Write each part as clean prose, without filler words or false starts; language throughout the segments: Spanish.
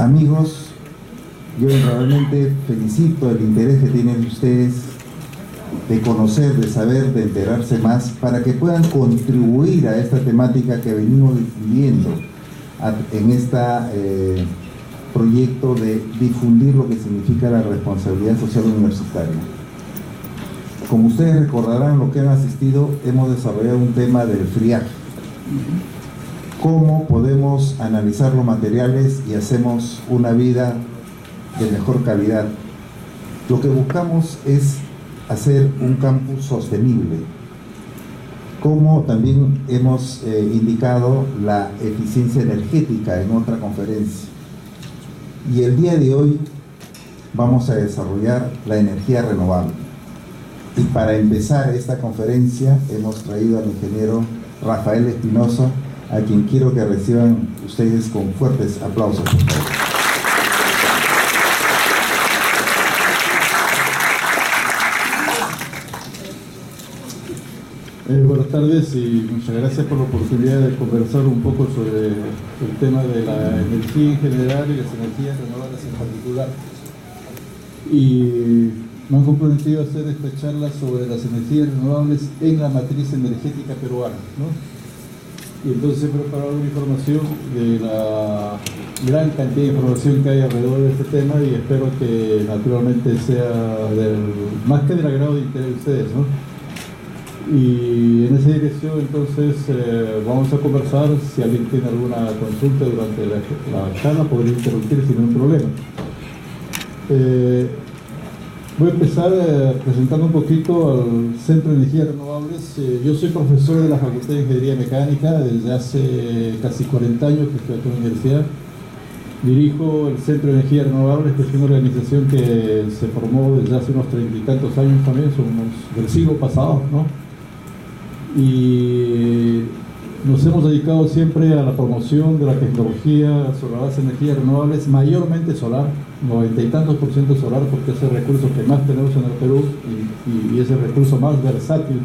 Amigos, yo realmente felicito el interés que tienen ustedes de conocer, de saber, de enterarse más, para que puedan contribuir a esta temática que venimos difundiendo en este proyecto de difundir lo que significa la responsabilidad social universitaria. Como ustedes recordarán, lo que han asistido, hemos desarrollado un tema del FRIAG. Cómo podemos analizar los materiales y hacemos una vida de mejor calidad. Lo que buscamos es hacer un campus sostenible. Como también hemos indicado la eficiencia energética en otra conferencia. Y el día de hoy vamos a desarrollar la energía renovable. Y para empezar esta conferencia hemos traído al ingeniero Rafael Espinosa, a quien quiero que reciban ustedes con fuertes aplausos, por favor. Buenas tardes y muchas gracias por la oportunidad de conversar un poco sobre el tema de la energía en general y las energías renovables en particular. Y me han comprometido a hacer esta charla sobre las energías renovables en la matriz energética peruana, ¿no? Y entonces he preparado una información de la gran cantidad de información que hay alrededor de este tema y espero que naturalmente sea más que del agrado de interés de ustedes, ¿no? Y en esa dirección entonces vamos a conversar. Si alguien tiene alguna consulta durante la charla podría interrumpir sin ningún problema. Voy a empezar presentando un poquito al Centro de Energías Renovables. Yo soy profesor de la Facultad de Ingeniería Mecánica desde hace casi 40 años que estoy aquí en la universidad. Dirijo el Centro de Energías Renovables, que es una organización que se formó desde hace unos 30 y tantos años también, somos del siglo pasado, ¿no? Y nos hemos dedicado siempre a la promoción de la tecnología sobre las energías renovables, mayormente solar, 90 y tantos % solar, porque es el recurso que más tenemos en el Perú y es el recurso más versátil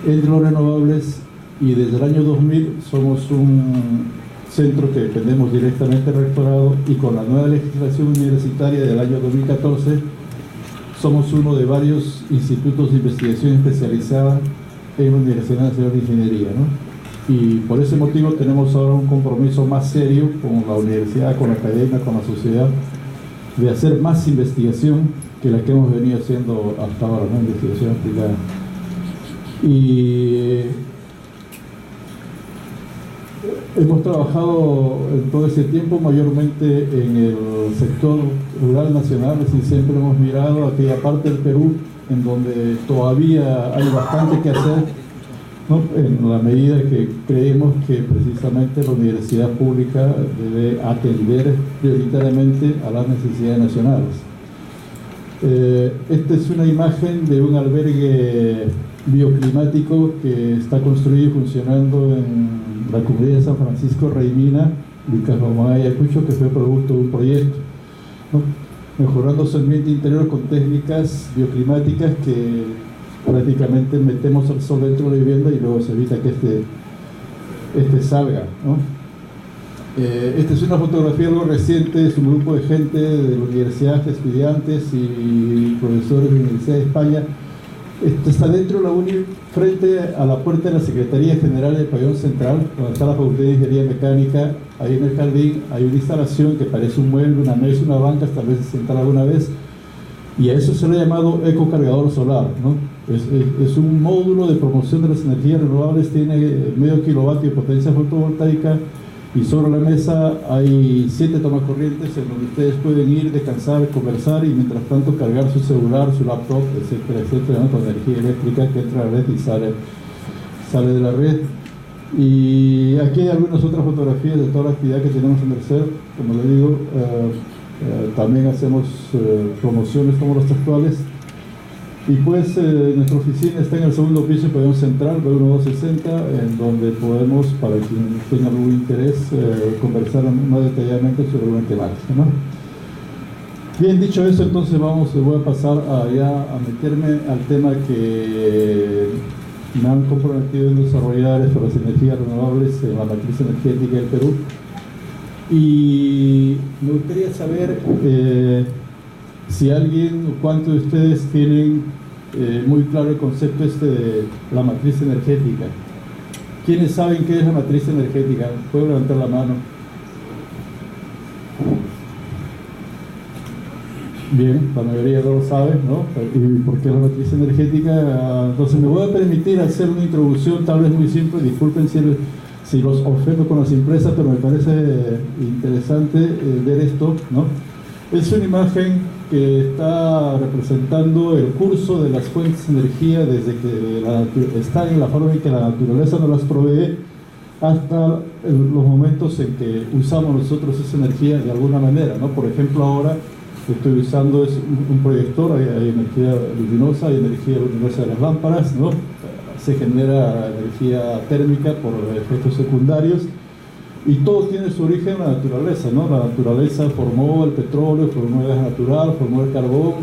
entre los renovables. Y desde el año 2000 somos un centro que dependemos directamente del rectorado, y con la nueva legislación universitaria del año 2014 somos uno de varios institutos de investigación especializada en la Universidad Nacional de Ingeniería, ¿no? Y por ese motivo tenemos ahora un compromiso más serio con la universidad, con la academia, con la sociedad, de hacer más investigación que la que hemos venido haciendo hasta ahora, ¿no? Investigación aplicada. Y hemos trabajado en todo ese tiempo mayormente en el sector rural nacional, es decir, siempre hemos mirado a aquella parte del Perú en donde todavía hay bastante que hacer, ¿no? En la medida que creemos que precisamente la universidad pública debe atender prioritariamente a las necesidades nacionales. Esta es una imagen de un albergue bioclimático que está construido y funcionando en la comunidad de San Francisco Rey Mina, Vilcabamba, Ayacucho, que fue producto de un proyecto, ¿no? Mejorando su ambiente interior con técnicas bioclimáticas que prácticamente metemos el sol dentro de la vivienda y luego se evita que este salga, ¿no? Esta es una fotografía algo reciente, es un grupo de gente de la universidad, estudiantes y profesores de la Universidad de España. Esto está dentro de la uni, frente a la puerta de la Secretaría General del Pabellón Central, donde está la Facultad de Ingeniería Mecánica. Ahí en el jardín hay una instalación que parece un mueble, una mesa, una banca, tal vez se sentará alguna vez, y a eso se le ha llamado ecocargador solar, ¿no? Es un módulo de promoción de las energías renovables, tiene medio kilovatio de potencia fotovoltaica, y sobre la mesa hay 7 tomacorrientes en donde ustedes pueden ir, descansar, conversar y mientras tanto cargar su celular, su laptop, etcétera, etcétera, ¿no? Con energía eléctrica que entra a la red y sale de la red. Y aquí hay algunas otras fotografías de toda la actividad que tenemos en el CER. Como le digo, también hacemos promociones como las actuales. Y pues nuestra oficina está en el segundo piso del pabellón central, B1260, en donde podemos, para quien tenga algún interés, conversar más detalladamente sobre alguna temática, ¿no? Bien, dicho eso, entonces voy a pasar a meterme al tema que me han comprometido en desarrollar, sobre las energías renovables en la matriz energética del Perú. Y me gustaría saber si alguien o cuántos de ustedes tienen muy claro el concepto de la matriz energética. ¿Quiénes saben qué es la matriz energética? ¿Pueden levantar la mano? Bien, la mayoría no lo sabe, ¿no? ¿Y por qué la matriz energética? Entonces me voy a permitir hacer una introducción tal vez muy simple, disculpen si los ofendo con la simpleza, pero me parece interesante ver esto, ¿no? Es una imagen que está representando el curso de las fuentes de energía desde que están en la forma en que la naturaleza nos las provee hasta los momentos en que usamos nosotros esa energía de alguna manera, ¿no? Por ejemplo, ahora estoy usando un proyector, hay energía luminosa, hay energía luminosa de las lámparas, ¿no? Se genera energía térmica por efectos secundarios y todo tiene su origen en la naturaleza, ¿no? La naturaleza formó el petróleo, formó el gas natural, formó el carbón,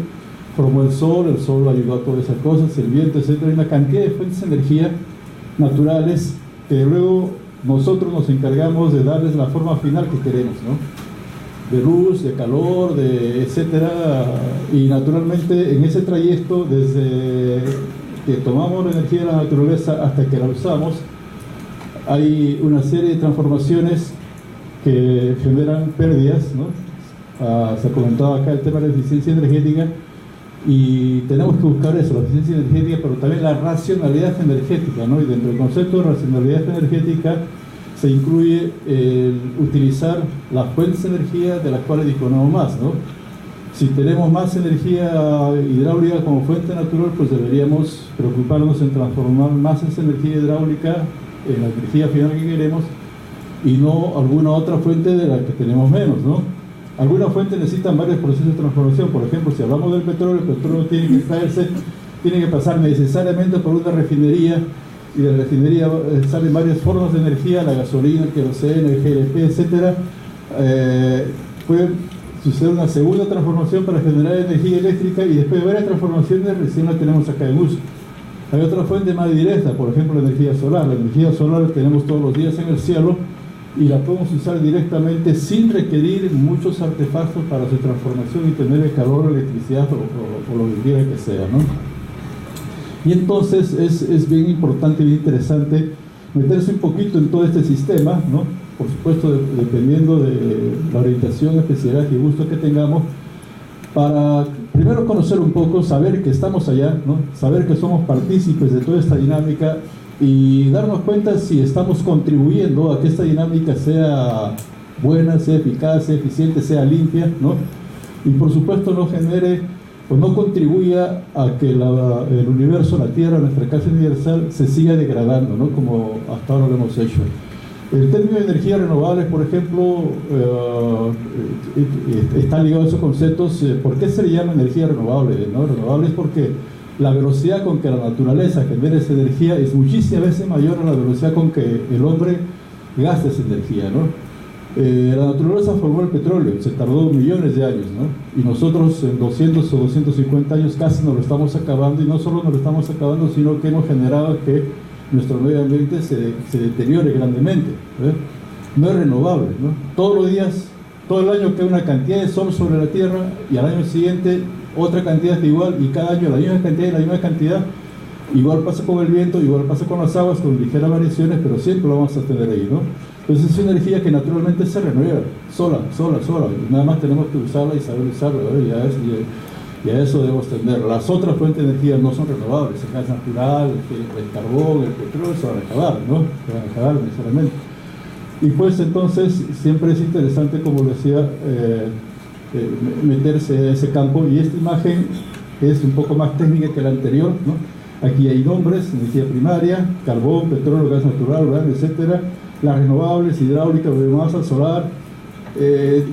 formó el sol ayudó a todas esas cosas, el viento, etc. Hay una cantidad de fuentes de energía naturales que luego nosotros nos encargamos de darles la forma final que queremos, ¿no? De luz, de calor, de etcétera, y naturalmente en ese trayecto desde que tomamos la energía de la naturaleza hasta que la usamos hay una serie de transformaciones que generan pérdidas, ¿no? Se ha comentado acá el tema de la eficiencia energética y tenemos que buscar eso, la eficiencia energética, pero también la racionalidad energética, ¿no? Y dentro del concepto de racionalidad energética se incluye el utilizar las fuentes de energía de las cuales disponemos más, ¿no? Si tenemos más energía hidráulica como fuente natural, pues deberíamos preocuparnos en transformar más esa energía hidráulica en la energía final que queremos y no alguna otra fuente de la que tenemos menos, ¿no? Algunas fuentes necesitan varios procesos de transformación. Por ejemplo, si hablamos del petróleo, el petróleo tiene que extraerse, tiene que pasar necesariamente por una refinería, y de la refinería salen varias formas de energía, la gasolina, el queroseno, el GLP, etc. Puede suceder una segunda transformación para generar energía eléctrica y después de varias transformaciones recién la tenemos acá en uso. Hay otra fuente más directa, por ejemplo la energía solar. La energía solar la tenemos todos los días en el cielo y la podemos usar directamente sin requerir muchos artefactos para su transformación y tener el calor, electricidad o lo que quiera que sea, ¿no? Y entonces es bien importante y bien interesante meterse un poquito en todo este sistema, ¿no? Por supuesto, dependiendo de la orientación, especialidad y gusto que tengamos, para primero conocer un poco, saber que estamos allá, ¿no? Saber que somos partícipes de toda esta dinámica y darnos cuenta si estamos contribuyendo a que esta dinámica sea buena, sea eficaz, sea eficiente, sea limpia, ¿no? Y por supuesto no genere o no contribuya a que el universo, la Tierra, nuestra casa universal, se siga degradando, ¿no? Como hasta ahora lo hemos hecho. El término de energías renovables, por ejemplo, está ligado a esos conceptos. ¿Por qué se le llama energía renovable, ¿no? Renovable es porque la velocidad con que la naturaleza genera esa energía es muchísimas veces mayor a la velocidad con que el hombre gasta esa energía, ¿no? La naturaleza formó el petróleo, se tardó millones de años, ¿no? Y nosotros en 200 o 250 años casi nos lo estamos acabando, y no solo nos lo estamos acabando, sino que hemos generado que nuestro medio ambiente se deteriore grandemente, ¿eh? No es renovable, ¿no? Todos los días, todo el año cae una cantidad de sol sobre la Tierra y al año siguiente otra cantidad de igual, y cada año la misma cantidad y la misma cantidad. Igual pasa con el viento, igual pasa con las aguas, con ligeras variaciones, pero siempre lo vamos a tener ahí, ¿no? Entonces es una energía que naturalmente se renueva, sola, nada más tenemos que usarla y saber usarla, ¿verdad? Y a eso debemos tender. Las otras fuentes de energía no son renovables, el gas natural, el carbón, el petróleo, se van a acabar, ¿no? Se van a acabar necesariamente. Y pues entonces siempre es interesante, como decía, meterse a ese campo, y esta imagen es un poco más técnica que la anterior, ¿no? Aquí hay nombres: energía primaria, carbón, petróleo, gas natural, uranio, etcétera. Las renovables, hidráulica, biomasa, solar,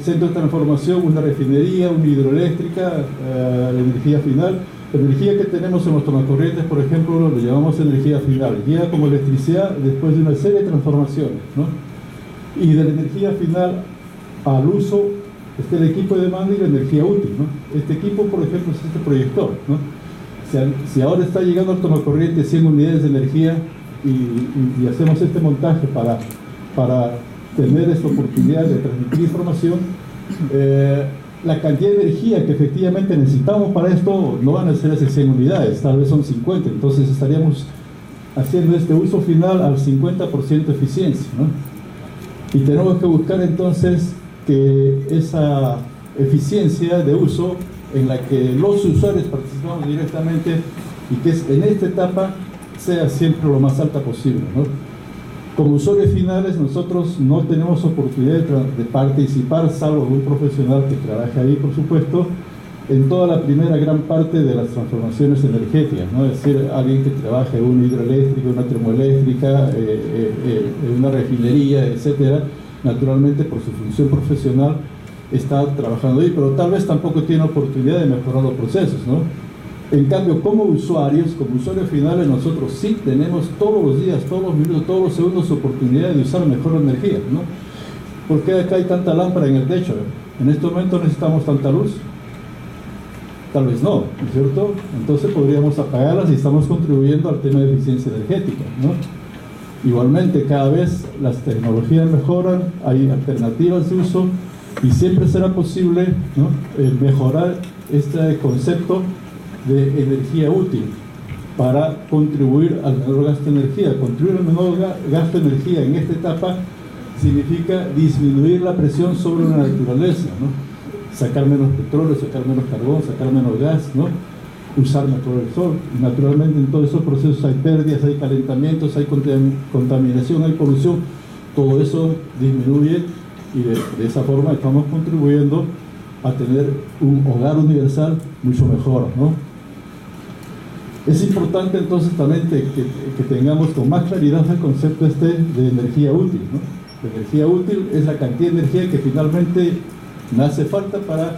centro de transformación, una refinería, una hidroeléctrica, la energía final. La energía que tenemos en los tomacorrientes, por ejemplo, lo llamamos energía final. Llega como electricidad después de una serie de transformaciones, ¿no? Y de la energía final al uso está el equipo de demanda y la energía útil, ¿no? Este equipo, por ejemplo, es este proyector, ¿no? Si ahora está llegando al tomacorriente 100 unidades de energía y hacemos este montaje para tener esta oportunidad de transmitir información. La cantidad de energía que efectivamente necesitamos para esto no van a ser esas 100 unidades, tal vez son 50, entonces estaríamos haciendo este uso final al 50% de eficiencia, ¿no? Y tenemos que buscar entonces que esa eficiencia de uso en la que los usuarios participamos directamente y que en esta etapa sea siempre lo más alta posible, ¿no? Como usuarios finales nosotros no tenemos oportunidad de participar, salvo de un profesional que trabaje ahí, por supuesto, en toda la primera gran parte de las transformaciones energéticas, ¿no? Es decir, alguien que trabaje en una hidroeléctrica, una termoeléctrica, en una refinería, etcétera, naturalmente por su función profesional está trabajando ahí, pero tal vez tampoco tiene oportunidad de mejorar los procesos, ¿no? En cambio, como usuarios finales, nosotros sí tenemos todos los días, todos los minutos, todos los segundos oportunidad de usar mejor energía, ¿no? ¿Por qué acá hay tanta lámpara en el techo? ¿En este momento necesitamos tanta luz? Tal vez no, ¿no es cierto? Entonces podríamos apagarlas y estamos contribuyendo al tema de eficiencia energética, ¿no? Igualmente, cada vez las tecnologías mejoran, hay alternativas de uso y siempre será posible, ¿no?, mejorar este concepto de energía útil para contribuir al menor gasto de energía. Contribuir al menor gasto de energía en esta etapa significa disminuir la presión sobre la naturaleza, ¿no? Sacar menos petróleo, sacar menos carbón, sacar menos gas, ¿no? Usar mejor el sol. Y naturalmente en todos esos procesos hay pérdidas, hay calentamientos, hay contaminación, hay polución. Todo eso disminuye y de esa forma estamos contribuyendo a tener un hogar universal mucho mejor, ¿no? Es importante entonces también que tengamos con más claridad el concepto de energía útil, ¿no? La energía útil es la cantidad de energía que finalmente me hace falta para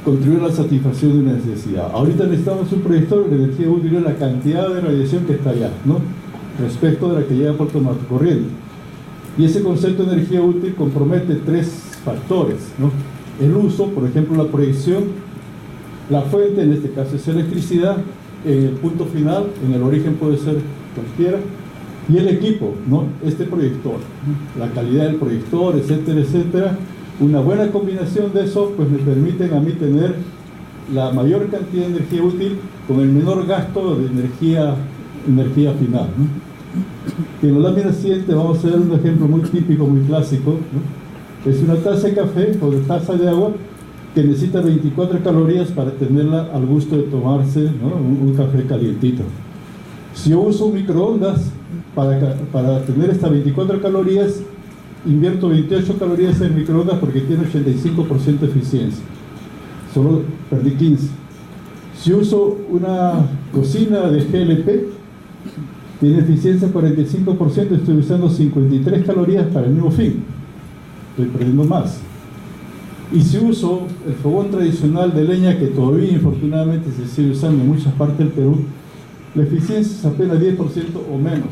contribuir a la satisfacción de una necesidad. Ahorita necesitamos un proyector de energía útil, es la cantidad de radiación que está allá, ¿no?, respecto de la que llega por tomar corriente. Y ese concepto de energía útil compromete 3 factores, ¿no? El uso, por ejemplo, la proyección, la fuente, en este caso es electricidad, en el punto final, en el origen puede ser cualquiera, y el equipo, ¿no?, este proyector, la calidad del proyector, etcétera, etcétera. Una buena combinación de eso pues me permiten a mí tener la mayor cantidad de energía útil con el menor gasto de energía final, ¿no? En la lámina siguiente vamos a ver un ejemplo muy típico, muy clásico, ¿no? Es una taza de café o de taza de agua que necesita 24 calorías para tenerla al gusto de tomarse, ¿no?, un café calientito. Si yo uso un microondas para tener estas 24 calorías, invierto 28 calorías en el microondas porque tiene 85% de eficiencia. Solo perdí 15. Si uso una cocina de GLP, tiene eficiencia 45%, estoy usando 53 calorías para el mismo fin. Estoy perdiendo más. Y si uso el fogón tradicional de leña, que todavía infortunadamente se sigue usando en muchas partes del Perú, la eficiencia es apenas 10% o menos.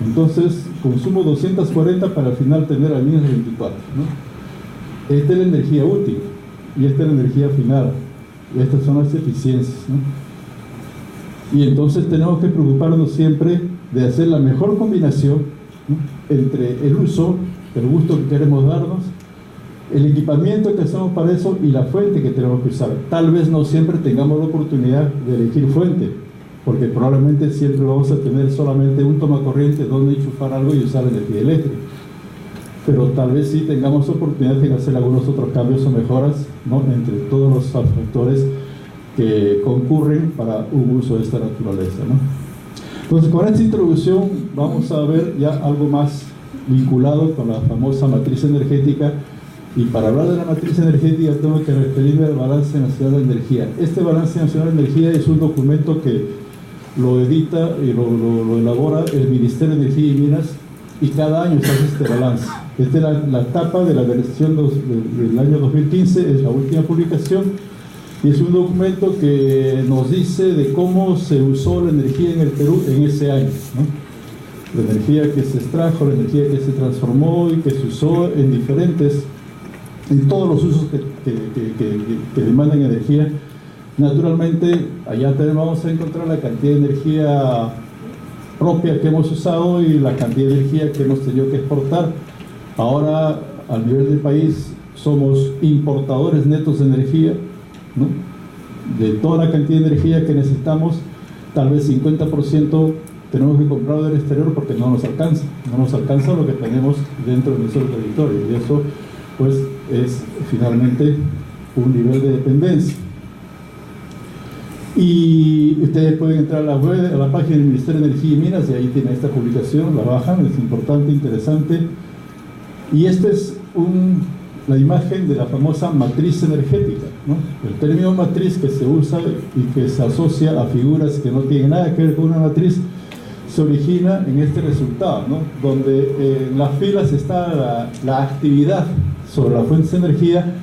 Entonces consumo 240 para al final tener al menos 24, ¿no? Esta es la energía útil y esta es la energía final. Y estas son las eficiencias, ¿no? Y entonces tenemos que preocuparnos siempre de hacer la mejor combinación, ¿no?, entre el uso, el gusto que queremos darnos, el equipamiento que hacemos para eso y la fuente que tenemos que usar. Tal vez no siempre tengamos la oportunidad de elegir fuente, porque probablemente siempre vamos a tener solamente un tomacorriente donde enchufar algo y usar energía eléctrica. Pero tal vez sí tengamos oportunidad de hacer algunos otros cambios o mejoras, ¿no?, entre todos los factores que concurren para un uso de esta naturaleza, ¿no? Entonces, con esta introducción vamos a ver ya algo más vinculado con la famosa matriz energética. Y para hablar de la matriz energética tengo que referirme al Balance Nacional de Energía. Este Balance Nacional de Energía es un documento que lo edita y lo elabora el Ministerio de Energía y Minas, y cada año se hace este balance. Esta es la etapa de la versión del año 2015, es la última publicación, y es un documento que nos dice de cómo se usó la energía en el Perú en ese año, ¿no? La energía que se extrajo, la energía que se transformó y que se usó en todos los usos que demandan energía. Naturalmente, allá vamos a encontrar la cantidad de energía propia que hemos usado y la cantidad de energía que hemos tenido que exportar, Ahora, a nivel del país, somos importadores netos de energía, ¿no? De toda la cantidad de energía que necesitamos, tal vez 50% tenemos que comprarlo del exterior porque no nos alcanza lo que tenemos dentro de nuestro territorio, y eso pues es finalmente un nivel de dependencia. Y ustedes pueden entrar a la web, a la página del Ministerio de Energía y Minas, y ahí tiene esta publicación, la bajan, es importante, interesante. Y esta es la imagen de la famosa matriz energética, ¿no? El término matriz, que se usa y que se asocia a figuras que no tienen nada que ver con una matriz, se origina en este resultado, ¿no? Donde en las filas está la actividad sobre las fuentes de energía,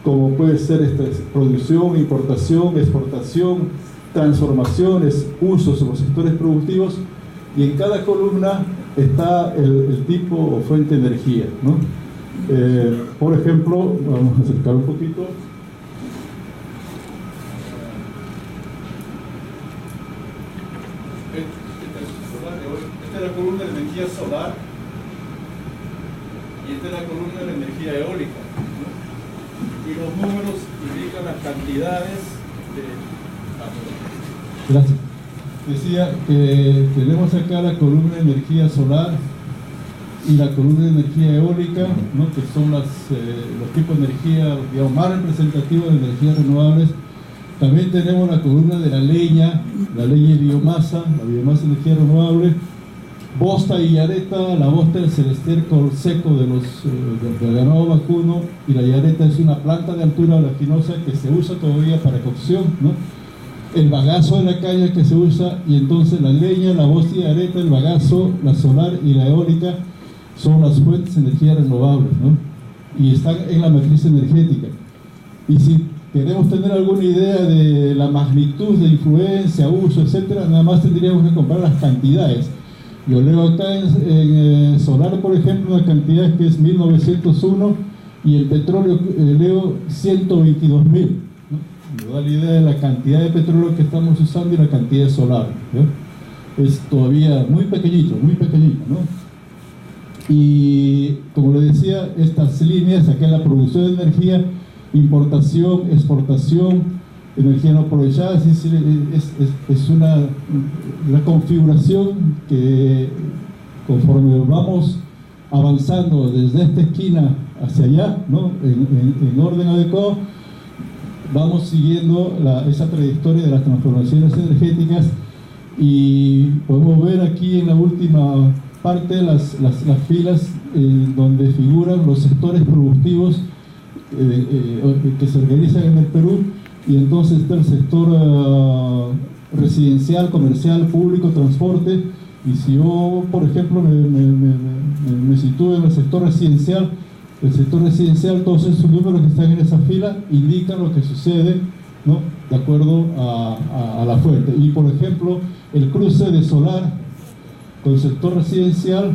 como puede ser producción, importación, exportación, transformaciones, usos en los sectores productivos, y en cada columna está el tipo o fuente de energía, ¿no? Por ejemplo, vamos a acercar un poquito. Esta es la columna de energía solar y esta es la columna de energía eólica, ¿no? Y los números indican las cantidades de... Gracias. Decía que tenemos acá la columna de energía solar y la columna de energía eólica, ¿no? Que son los tipos de energía, digamos, más representativos de energías renovables. También tenemos la columna de la leña y biomasa, la biomasa de energía renovable, bosta y yareta. La bosta es el estiércol seco del ganado vacuno, y la yareta es una planta de altura oleaginosa que se usa todavía para cocción, ¿no? El bagazo de la caña que se usa, y entonces la leña, la bosta y yareta, el bagazo, la solar y la eólica son las fuentes de energía renovables, ¿no? Y están en la matriz energética. Y si queremos tener alguna idea de la magnitud de influencia, uso, etcétera, nada más tendríamos que comparar las cantidades. Yo leo acá en solar, por ejemplo, una cantidad que es 1901, y el petróleo leo 122.000, ¿no? Me da la idea de la cantidad de petróleo que estamos usando y la cantidad de solar, ¿no? Es todavía muy pequeñito, ¿no? Y como le decía, estas líneas, acá en la producción de energía, importación, exportación, energía no aprovechada, es decir, es una configuración que, conforme vamos avanzando desde esta esquina hacia allá, ¿no? en orden adecuado, vamos siguiendo esa trayectoria de las transformaciones energéticas, y podemos ver aquí en la última parte las filas donde figuran los sectores productivos que se organizan en el Perú. Y entonces está el sector residencial, comercial, público, transporte. Y si yo, por ejemplo, me sitúo en el sector residencial, todos esos números que están en esa fila indican lo que sucede, ¿no? De acuerdo a la fuente. Y por ejemplo, el cruce de solar con el sector residencial,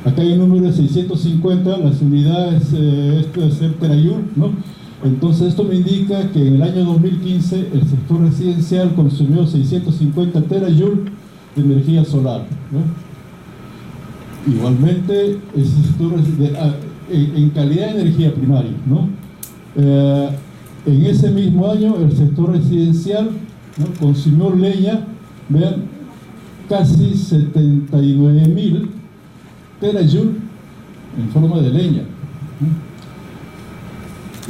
acá hay un número de 650, las unidades, esto es el terajoule, ¿no? Entonces esto me indica que en el año 2015 el sector residencial consumió 650 terajoule de energía solar, ¿no? Igualmente el sector en calidad de energía primaria, ¿no? En ese mismo año el sector residencial, ¿no?, consumió leña, vean, casi 79.000 terajoule en forma de leña, ¿no?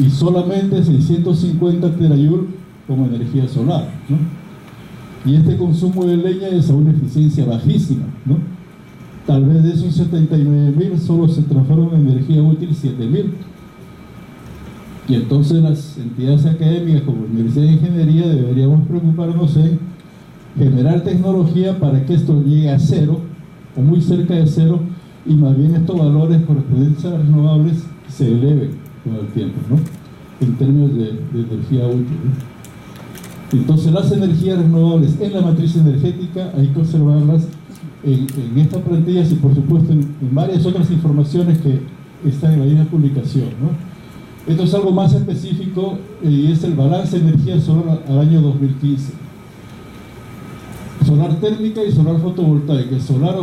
Y solamente 650 terajoule como energía solar, ¿no? Y este consumo de leña es a una eficiencia bajísima, ¿no? Tal vez de esos 79.000 solo se transforman en energía útil 7.000. Y entonces las entidades académicas como la Universidad de Ingeniería deberíamos preocuparnos en generar tecnología para que esto llegue a cero o muy cerca de cero, y más bien estos valores correspondientes a las renovables se eleven con el tiempo, ¿no?, en términos de energía útil, ¿no? Entonces las energías renovables en la matriz energética hay que observarlas en estas plantillas, y por supuesto en varias otras informaciones que están en la misma publicación, ¿no? Esto es algo más específico, y es el balance de energía solar al año 2015. solar térmica y solar fotovoltaica. El solar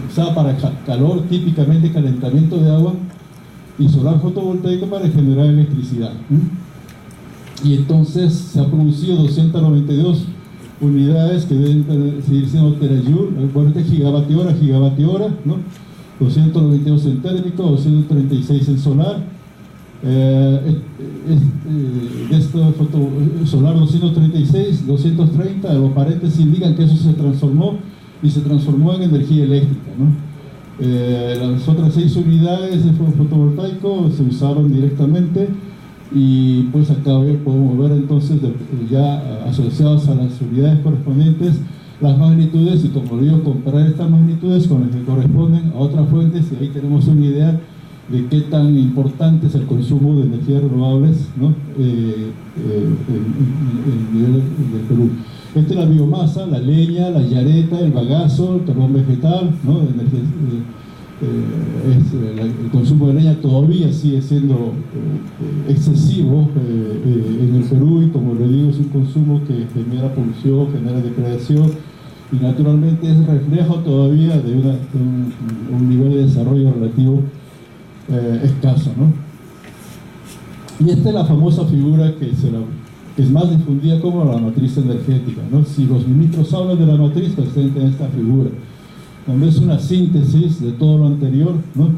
usada para calor, típicamente calentamiento de agua, y solar fotovoltaico para generar electricidad. Y entonces se ha producido 292 unidades que deben seguir siendo terajoule, bueno, este gigavatio hora, ¿no? 292 en térmico, 236 en solar. De esto solar 236, 230, los paréntesis indican que eso se transformó en energía eléctrica, ¿no? Las otras 6 unidades de fotovoltaico se usaron directamente, y pues acá podemos ver entonces ya asociados a las unidades correspondientes las magnitudes, y como digo, comparar estas magnitudes con las que corresponden a otras fuentes, y ahí tenemos una idea de qué tan importante es el consumo de energías renovables, ¿no? En el nivel del Perú. Esta es la biomasa, la leña, la yareta, el bagazo, el carbón vegetal, ¿no? El consumo de leña todavía sigue siendo excesivo en el Perú, y como le digo, es un consumo que genera polución, genera depredación, y naturalmente es reflejo todavía de un nivel de desarrollo relativo escaso, ¿no? Y esta es la famosa figura que es más difundida como la matriz energética, ¿no? Si los ministros hablan de la matriz, presenten esta figura, donde es una síntesis de todo lo anterior, ¿no?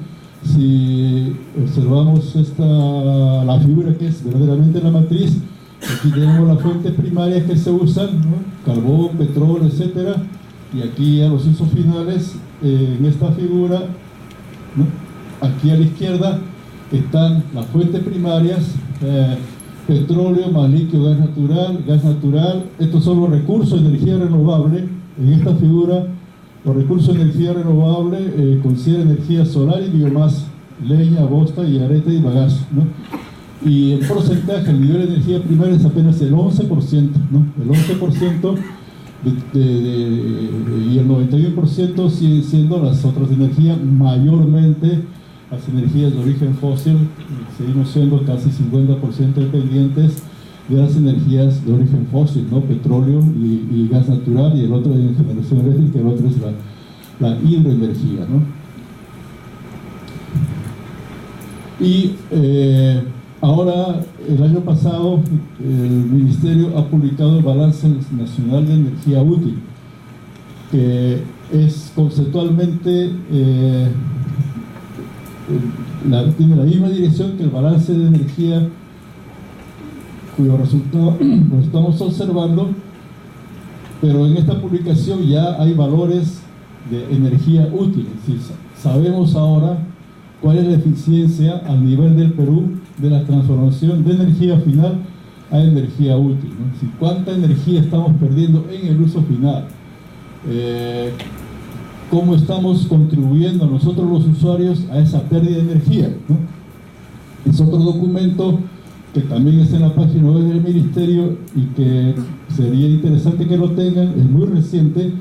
Si observamos la figura que es verdaderamente la matriz, aquí tenemos las fuentes primarias que se usan, ¿no? Carbón, petróleo, etcétera, y aquí a los usos finales, en esta figura, ¿no? Aquí a la izquierda están las fuentes primarias, petróleo más líquido, gas natural. Estos son los recursos de energía renovable. En esta figura, los recursos de energía renovable consideran energía solar y biomasa, leña, bosta, yareta y bagazo, ¿no? Y el porcentaje, el nivel de energía primaria es apenas el 11%, ¿no? El 11%, y el 91% siguen siendo las otras energías, mayormente las energías de origen fósil. Seguimos siendo casi 50% dependientes de las energías de origen fósil, ¿no? Petróleo y gas natural, y el otro en generación eléctrica, el otro es la hidroenergía, ¿no? Y ahora, el año pasado, el Ministerio ha publicado el Balance Nacional de Energía Útil, que es conceptualmente tiene la misma dirección que el balance de energía, cuyo resultado lo estamos observando, pero en esta publicación ya hay valores de energía útil. Es decir, sabemos ahora cuál es la eficiencia al nivel del Perú de la transformación de energía final a energía útil, ¿no? Es decir, cuánta energía estamos perdiendo en el uso final, cómo estamos contribuyendo nosotros los usuarios a esa pérdida de energía, ¿no? Es otro documento que también está en la página web del Ministerio y que sería interesante que lo tengan. Es muy reciente.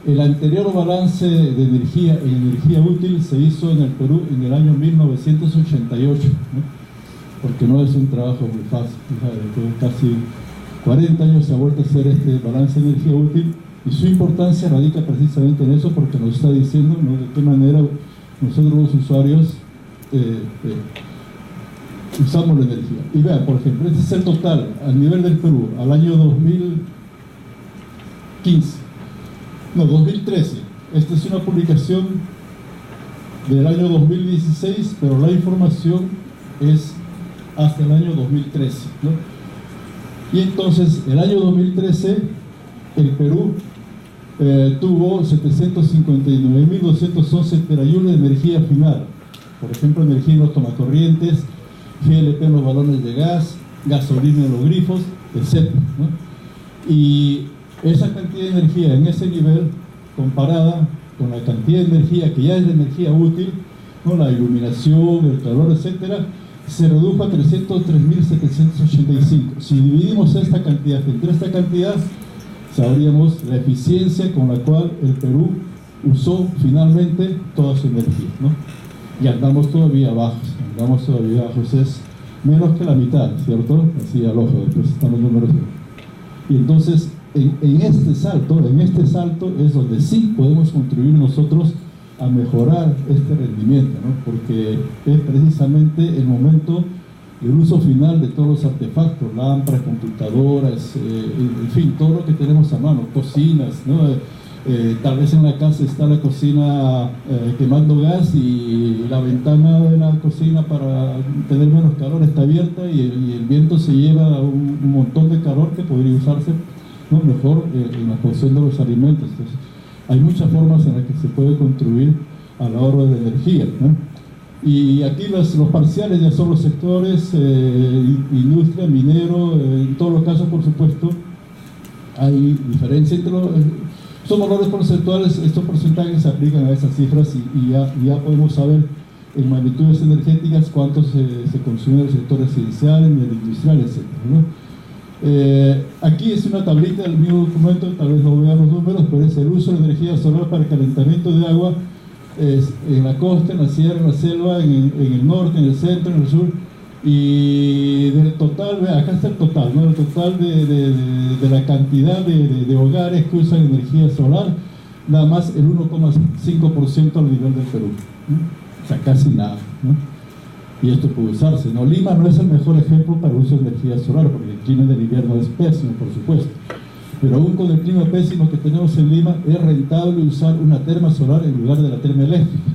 El anterior balance de energía en energía útil se hizo en el Perú en el año 1988, ¿no? Porque no es un trabajo muy fácil. Después de casi 40 años se ha vuelto a hacer este balance de energía útil, y su importancia radica precisamente en eso, porque nos está diciendo, ¿no?, de qué manera nosotros los usuarios usamos la energía. Y vean, por ejemplo, este es el total a nivel del Perú al año 2013. Esta es una publicación del año 2016, pero la información es hasta el año 2013, ¿no? Y entonces, el año 2013, el Perú tuvo 759.211 terajoules de energía final. Por ejemplo, energía en los tomacorrientes, GLP en los balones de gas, gasolina en los grifos, etc., ¿no? Y esa cantidad de energía en ese nivel, comparada con la cantidad de energía que ya es de energía útil, ¿no?, la iluminación, el calor, etcétera, se redujo a 303.785. Si dividimos esta cantidad entre esta cantidad, sabríamos la eficiencia con la cual el Perú usó finalmente toda su energía, ¿no? Y andamos todavía bajos, es menos que la mitad, ¿cierto? Así al ojo, después están los números. Y entonces, en este salto es donde sí podemos contribuir nosotros a mejorar este rendimiento, ¿no? Porque es precisamente el momento del uso final de todos los artefactos, lámparas, computadoras, en fin, todo lo que tenemos a mano, cocinas, ¿no? Tal vez en la casa está la cocina quemando gas y la ventana de la cocina para tener menos calor está abierta y el viento se lleva un montón de calor que podría usarse, ¿no? Mejor en la cocción de los alimentos. Entonces, hay muchas formas en las que se puede contribuir al ahorro de energía, ¿no? Y aquí los parciales ya son los sectores industria, minero, en todos los casos, por supuesto, hay diferencia entre los... Son valores porcentuales, estos porcentajes se aplican a esas cifras y ya podemos saber en magnitudes energéticas cuánto se consume en el sector residencial, en el industrial, etc., ¿no? Aquí es una tablita del mismo documento, tal vez no vean los números, pero es el uso de energía solar para el calentamiento de agua en la costa, en la sierra, en la selva, en el norte, en el centro, en el sur. Y del total, acá está el total, ¿no? El total de la cantidad de hogares que usan energía solar, nada más el 1,5% al nivel del Perú, ¿no? O sea, casi nada, ¿no? Y esto puede usarse, ¿no? Lima no es el mejor ejemplo para el uso de energía solar, porque el clima del invierno es pésimo, por supuesto. Pero aún con el clima pésimo que tenemos en Lima, es rentable usar una terma solar en lugar de la terma eléctrica,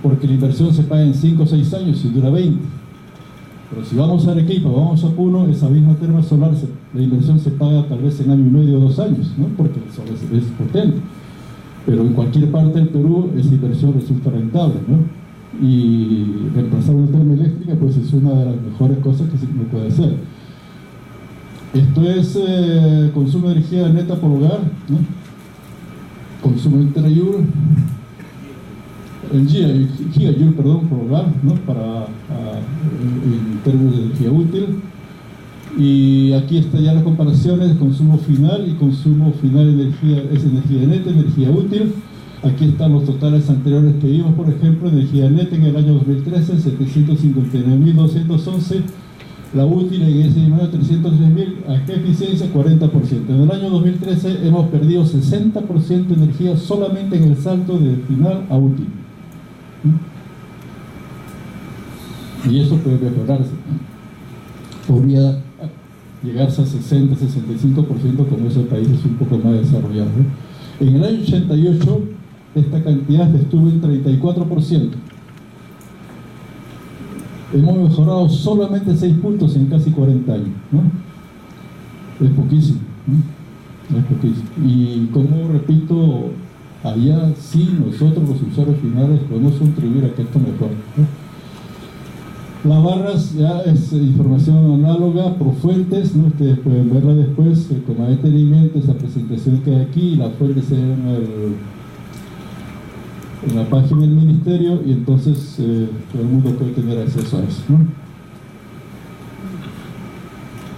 porque la inversión se paga en 5 o 6 años y dura 20. Pero si vamos a Arequipa, vamos a Puno, esa misma terma solar, la inversión se paga tal vez en año y medio o 2 años, ¿no? Porque el sol es potente. Pero en cualquier parte del Perú esa inversión resulta rentable, ¿no? Y reemplazar una terma eléctrica pues es una de las mejores cosas que se puede hacer. Esto es consumo de energía neta por hogar, ¿no? Consumo intrajoule, el gigajoule, perdón, por hogar, ¿no? En términos de energía útil. Y aquí está ya las comparaciones de consumo final y consumo final de energía, es energía neta, energía útil. Aquí están los totales anteriores que vimos, por ejemplo, energía neta en el año 2013, 759.211, la útil en ese año 303.000, ¿a qué eficiencia? 40%. En el año 2013 hemos perdido 60% de energía solamente en el salto de final a útil. Y eso puede mejorarse. Podría llegarse a 60-65% como esos países un poco más desarrollados, ¿no? En el año 88 esta cantidad estuvo en 34%. Hemos mejorado solamente 6 puntos en casi 40 años, ¿no? Es poquísimo, ¿no? Es poquísimo. Y como repito, allá sí nosotros los usuarios finales podemos contribuir a que esto mejore, ¿no? Las barras ya es información análoga por fuentes, ¿no? Ustedes pueden verla después con más detenimiento, esa presentación que hay aquí, las fuentes se ven en la página del ministerio y entonces todo el mundo puede tener acceso a eso, ¿no?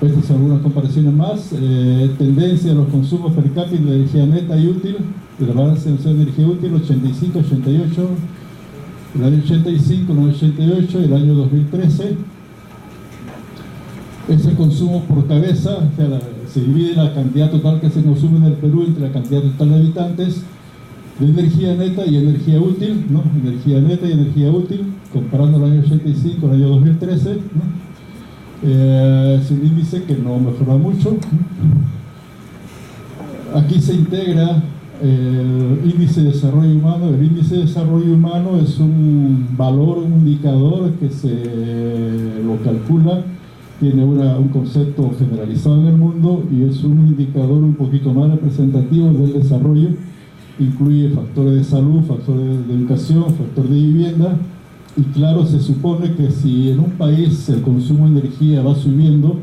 Estas son algunas comparaciones más. Tendencia a los consumos per cápita de energía neta y útil, de la balance de energía útil, 85, 88, el año 85, el año 88, el año 2013. Ese consumo por cabeza, o sea, se divide la cantidad total que se consume en el Perú entre la cantidad total de habitantes, de energía neta y energía útil, ¿no? Energía neta y energía útil, comparando el año 85 al año 2013, ¿no? Es un índice que no mejora mucho, ¿no? Aquí se integra el índice de desarrollo humano. El índice de desarrollo humano es un valor, un indicador que se lo calcula, tiene un concepto generalizado en el mundo y es un indicador un poquito más representativo del desarrollo. Incluye factores de salud, factores de educación, factor de vivienda. Y claro, se supone que si en un país el consumo de energía va subiendo,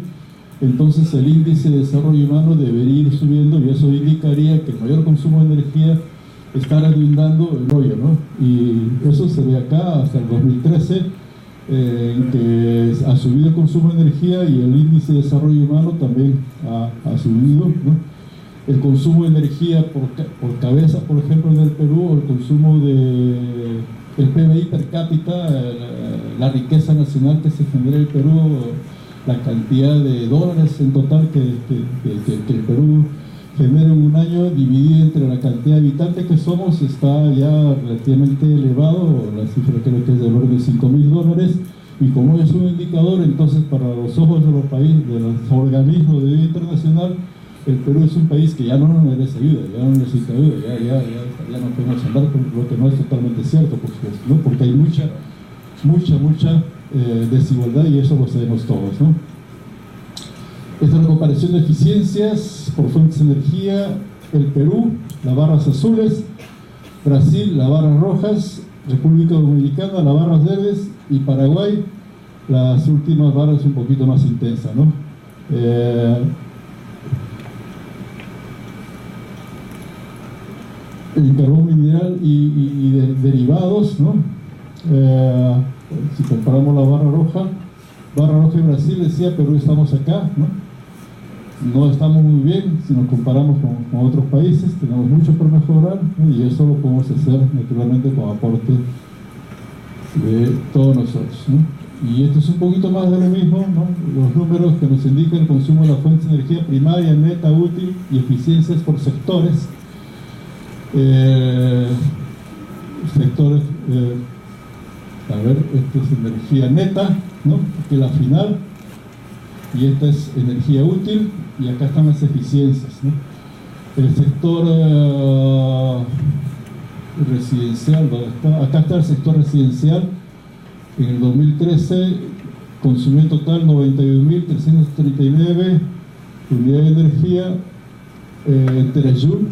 entonces el índice de desarrollo humano debería ir subiendo y eso indicaría que el mayor consumo de energía está redundando el rollo, ¿no? Y eso se ve acá hasta el 2013, en que ha subido el consumo de energía y el índice de desarrollo humano también ha subido, ¿no? El consumo de energía por cabeza, por ejemplo, en el Perú, o el consumo el PBI per cápita, la riqueza nacional que se genera en el Perú, la cantidad de dólares en total que el Perú genera en un año, dividido entre la cantidad de habitantes que somos, está ya relativamente elevado. La cifra creo que es del orden de $5.000, y como es un indicador, entonces para los ojos de los países, de los organismos de ayuda internacional, el Perú es un país que ya no nos merece ayuda, ya no necesita ayuda, ya no podemos hablar, con lo que no es totalmente cierto, por supuesto, ¿no? Porque hay mucha desigualdad, y eso lo sabemos todos, ¿no? Esta es la comparación de eficiencias por fuentes de energía. El Perú, las barras azules; Brasil, las barras rojas; República Dominicana, las barras verdes; y Paraguay, las últimas barras un poquito más intensas, ¿no? El carbón mineral y derivados, ¿no? Si comparamos la barra roja y Brasil, decía, Perú estamos acá, ¿no? No estamos muy bien si nos comparamos con otros países, tenemos mucho por mejorar, ¿no? Y eso lo podemos hacer naturalmente con aporte de todos nosotros, ¿no? Y esto es un poquito más de lo mismo, ¿no? Los números que nos indican el consumo de la fuente de energía primaria, neta, útil y eficiencias por sectores. Sectores, a ver, esta es energía neta, ¿no? Que es la final, y esta es energía útil, y acá están las eficiencias, ¿no? El sector residencial, acá está el sector residencial. En el 2013 consumió en total 91.339 unidades de energía terajoule.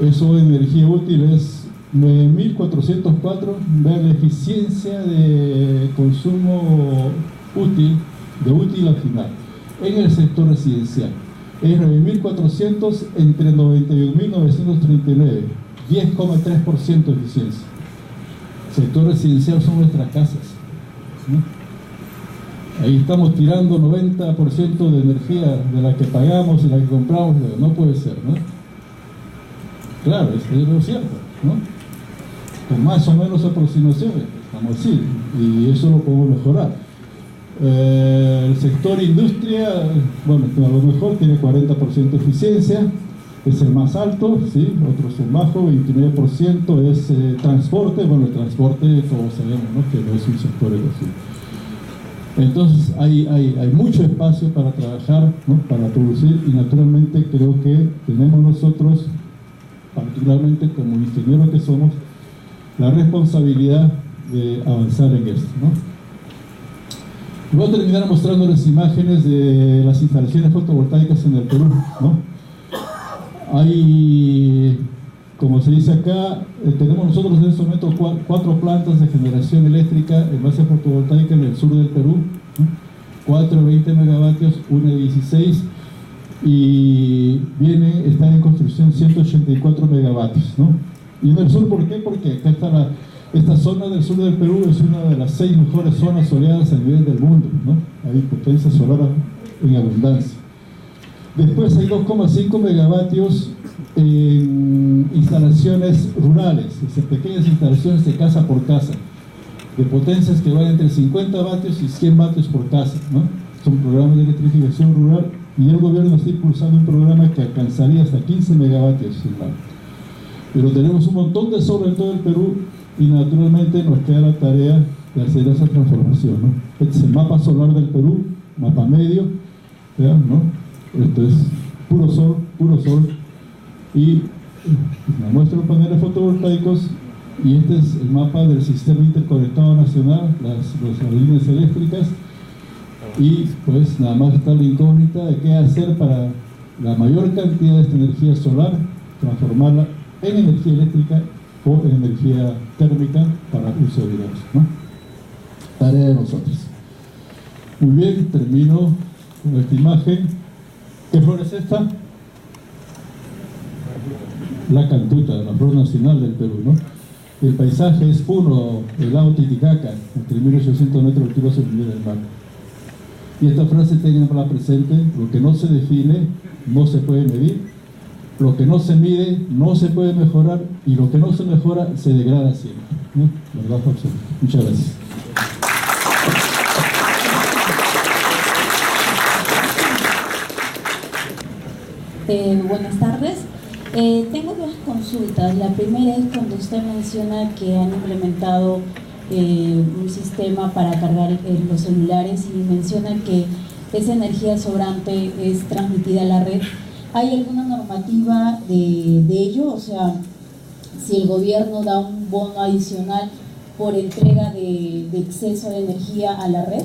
Eso en energía útil es 9.404. Vean la eficiencia de consumo útil, de útil al final, en el sector residencial. Es 9.400 entre 91.939, 10,3% de eficiencia. El sector residencial son nuestras casas, ¿no? Ahí estamos tirando 90% de energía de la que pagamos y la que compramos. No puede ser, ¿no? Claro, es lo cierto, ¿no? Con más o menos aproximaciones estamos así, y eso lo podemos mejorar. El sector industria, bueno, a lo mejor tiene 40% de eficiencia, es el más alto, ¿sí? Otros son bajos, 29% es transporte. Bueno, el transporte todos sabemos, ¿no? Que no es un sector económico. Entonces hay mucho espacio para trabajar, ¿no? Para producir, y naturalmente creo que tenemos nosotros, particularmente como ingenieros que somos, la responsabilidad de avanzar en esto, ¿no? Voy a terminar mostrando las imágenes de las instalaciones fotovoltaicas en el Perú, ¿no? Hay, como se dice acá, tenemos nosotros en este momento 4 plantas de generación eléctrica en base fotovoltaica en el sur del Perú, ¿no? 4 de 20 megavatios, una de 16, y están en construcción 184 megavatios, ¿no? Y en el sur, ¿por qué? Porque acá está esta zona del sur del Perú, es una de las 6 mejores zonas soleadas a nivel del mundo, ¿no? Hay potencia solar en abundancia. Después hay 2,5 megavatios en instalaciones rurales, es decir, pequeñas instalaciones de casa por casa, de potencias que van entre 50 vatios y 100 vatios por casa, ¿no? Son programas de electrificación rural, y el gobierno está impulsando un programa que alcanzaría hasta 15 megavatios. Pero tenemos un montón de sol en todo el Perú, y naturalmente nos queda la tarea de hacer esa transformación, ¿no? Este es el mapa solar del Perú, mapa medio, ¿vean, no? Esto es puro sol, y me muestro los paneles fotovoltaicos, y este es el mapa del sistema interconectado nacional, las líneas eléctricas, y pues nada más está la incógnita de qué hacer para la mayor cantidad de esta energía solar, transformarla en energía eléctrica o en energía térmica para uso directo, ¿no? Tarea de nosotros. Muy bien, termino con esta imagen. ¿Qué flor es esta? La cantuta, la flor nacional del Perú, ¿no? El paisaje es Puno, el lago Titicaca, entre 1800 metros de altura sobre el nivel del mar. Y esta frase tenganla presente: lo que no se define no se puede medir, lo que no se mide no se puede mejorar, y lo que no se mejora se degrada siempre, ¿no? ¿Verdad, José? Muchas gracias. Buenas tardes. Tengo dos consultas. La primera es cuando usted menciona que han implementado un sistema para cargar los celulares y menciona que esa energía sobrante es transmitida a la red. ¿Hay alguna normativa de ello? O sea, si el gobierno da un bono adicional por entrega de exceso de energía a la red.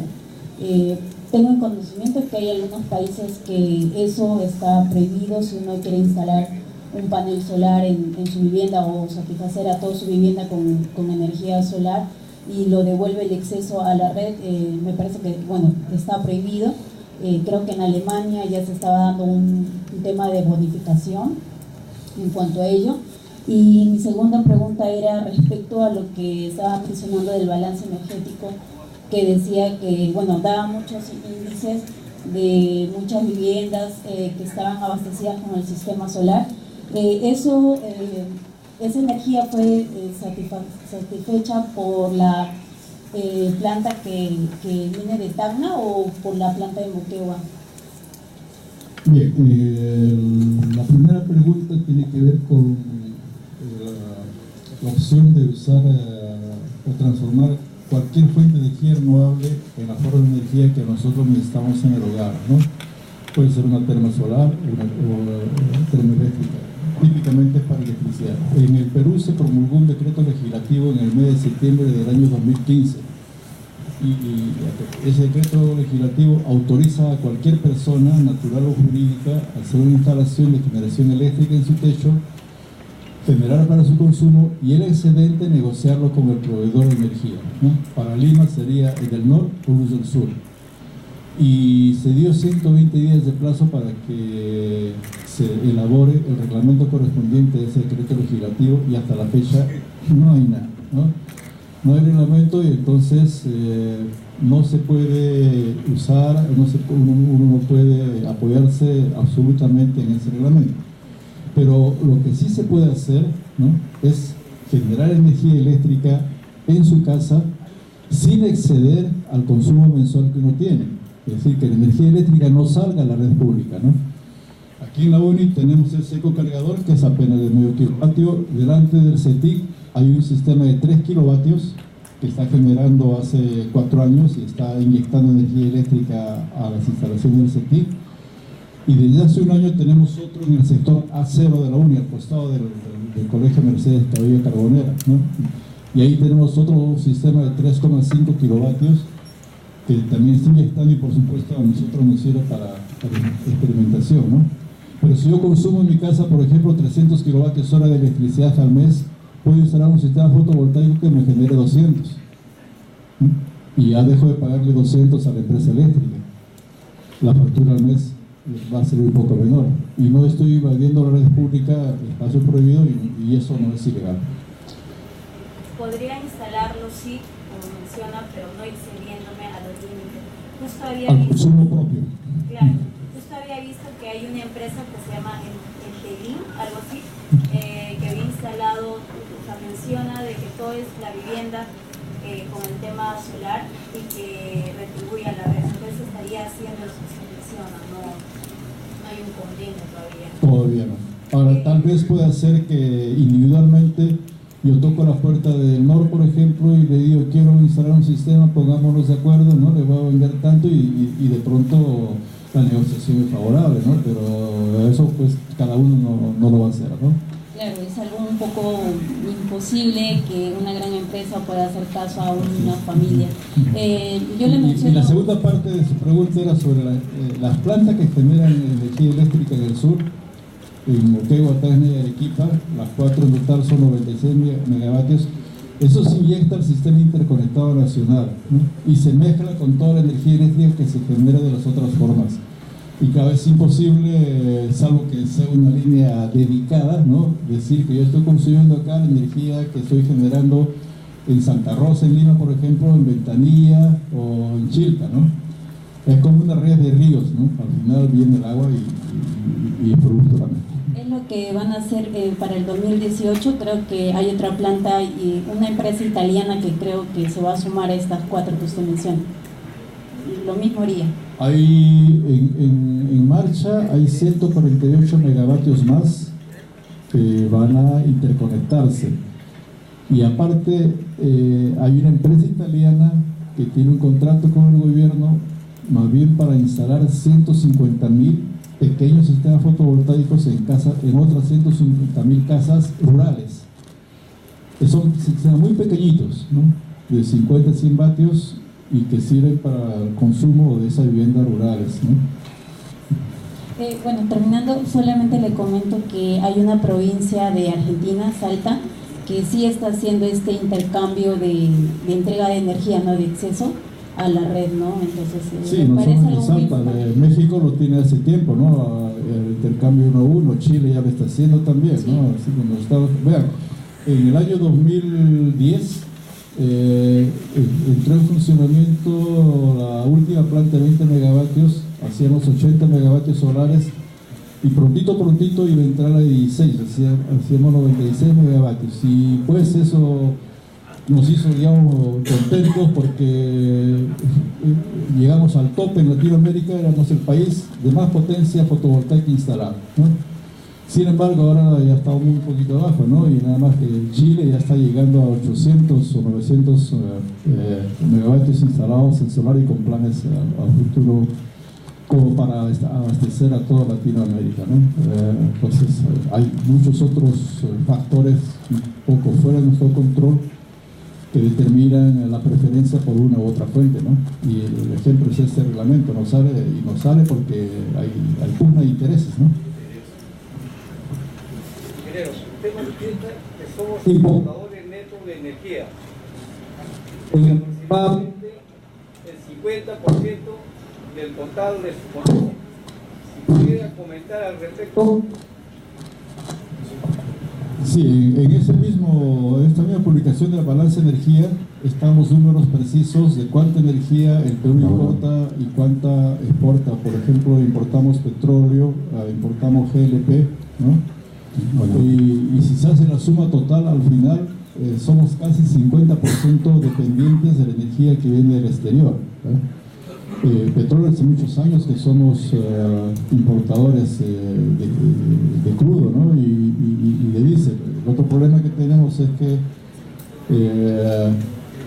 Tengo en conocimiento que hay algunos países que eso está prohibido si uno quiere instalar un panel solar en su vivienda o satisfacer a toda su vivienda con energía solar y lo devuelve el exceso a la red. Me parece que, bueno, está prohibido. Creo que en Alemania ya se estaba dando un tema de bonificación en cuanto a ello. Y mi segunda pregunta era respecto a lo que estaba mencionando del balance energético, que decía que, bueno, daba muchos índices de muchas viviendas que estaban abastecidas con el sistema solar. ¿Esa energía fue satisfecha por la planta que viene de Tacna o por la planta de Moquegua? Bien, la primera pregunta tiene que ver con la opción de usar o transformar cualquier fuente de energía renovable en la forma de energía que nosotros necesitamos en el hogar, ¿no? Puede ser una termo solar o termoeléctrica, típicamente es para electricidad. En el Perú se promulgó un decreto legislativo en el mes de septiembre del año 2015 y ese decreto legislativo autoriza a cualquier persona, natural o jurídica, a hacer una instalación de generación eléctrica en su techo, generar para su consumo y el excedente negociarlo con el proveedor de energía, ¿no? Para Lima sería el del norte o el del sur. Y se dio 120 días de plazo para que se elabore el reglamento correspondiente de ese decreto legislativo y hasta la fecha no hay nada, ¿no? No hay reglamento y entonces no se puede usar, uno no puede apoyarse absolutamente en ese reglamento. Pero lo que sí se puede hacer, ¿no?, es generar energía eléctrica en su casa sin exceder al consumo mensual que uno tiene. Es decir, que la energía eléctrica no salga a la red pública, ¿no? Aquí en la UNI tenemos el ecocargador, que es apenas de medio kilovatio. Delante del CETIC hay un sistema de 3 kilovatios que está generando hace 4 años y está inyectando energía eléctrica a las instalaciones del CETIC. Y desde hace un año tenemos otro en el sector A0 de la UNI, al costado del Colegio Mercedes Cabello Carbonera, ¿no? Y ahí tenemos otro sistema de 3,5 kilovatios que también está inyectando y por supuesto a nosotros nos sirve para experimentación, ¿no? Pero si yo consumo en mi casa, por ejemplo, 300 kilovatios hora de electricidad al mes, puedo instalar un sistema fotovoltaico que me genere 200, ¿no? Y ya dejo de pagarle 200 a la empresa eléctrica. La factura al mes va a ser un poco menor y no estoy invadiendo la red pública, espacio prohibido y eso no es ilegal. Podría instalarlo, sí, como menciona, pero no excediéndome a los límites. Justo había al visto, consumo propio. claro, justo había visto que hay una empresa que se llama Entelín, algo así, que había instalado, o sea, menciona de que todo es la vivienda con el tema solar y que retribuye a la red. Entonces estaría haciendo lo que se menciona, no hay un convenio todavía. Todavía no. Ahora, tal vez pueda ser que individualmente yo toco la puerta del NOR, por ejemplo, y le digo, quiero instalar un sistema, pongámonos de acuerdo, ¿no? Le voy a vender tanto y de pronto la negociación es favorable, ¿no? Pero eso, pues, cada uno no lo va a hacer, ¿no? Claro, es algo un poco imposible que una gran empresa pueda hacer caso a una familia. Yo le menciono... Y la segunda parte de su pregunta era sobre las plantas que generan energía eléctrica en el sur, en Moquegua, Tacna y Arequipa. Las 4 en total son 96 megavatios. Eso se inyecta al sistema interconectado nacional, ¿no? Y se mezcla con toda la energía eléctrica que se genera de las otras formas. Y cada vez es imposible, salvo que sea una línea dedicada, ¿no?, decir que yo estoy consumiendo acá la energía que estoy generando en Santa Rosa, en Lima, por ejemplo, en Ventanilla o en Chilca, ¿no? Es como una red de ríos, ¿no? Al final viene el agua y el producto también. Es lo que van a hacer para el 2018. Creo que hay otra planta y una empresa italiana que creo que se va a sumar a estas 4 que usted menciona. lo mismo haría. Hay en marcha hay 148 megavatios más que van a interconectarse. Y aparte hay una empresa italiana que tiene un contrato con el gobierno más bien para instalar 150.000 pequeños sistemas fotovoltaicos en otras 150.000 casas rurales, que son sistemas muy pequeñitos, ¿no? De 50 a 100 vatios y que sirven para el consumo de esas viviendas rurales, ¿no? Bueno, terminando, solamente le comento que hay una provincia de Argentina, Salta, que sí está haciendo este intercambio de entrega de energía, ¿no? De exceso a la red, ¿no? Entonces, sí, me no parece solo algo en Salta, muy México lo tiene hace tiempo, ¿no? El intercambio 1 a 1, Chile ya lo está haciendo también, sí, ¿no? Así como Estados, vean, en el año 2010 entró en funcionamiento la última planta de 20 megavatios, hacíamos 80 megavatios solares y prontito iba a entrar a 16, hacíamos 96 megavatios y pues eso nos hizo, digamos, contentos porque llegamos al tope en Latinoamérica, éramos el país de más potencia fotovoltaica instalada, ¿no? Sin embargo, ahora ya estamos un poquito abajo, ¿no? Y nada más que Chile ya está llegando a 800 o 900 megavatios instalados en solar y con planes a futuro como para abastecer a toda Latinoamérica, ¿no? Entonces, hay muchos otros factores un poco fuera de nuestro control que determinan la preferencia por una u otra fuente, ¿no? Y el ejemplo es este reglamento, no sale porque hay pugna de intereses, ¿no? Usted manifiesta que somos importadores netos de energía, aproximadamente el 50% del total de su consumo. Si pudiera comentar al respecto. Sí, en esta misma publicación de la balanza de energía están los números precisos de cuánta energía el Perú importa y cuánta exporta. Por ejemplo, importamos petróleo, importamos GLP, ¿no? Y si se hace la suma total, al final somos casi 50% dependientes de la energía que viene del exterior, ¿no? Petróleo hace muchos años que somos importadores de crudo, ¿no? y de diésel. El otro problema que tenemos es que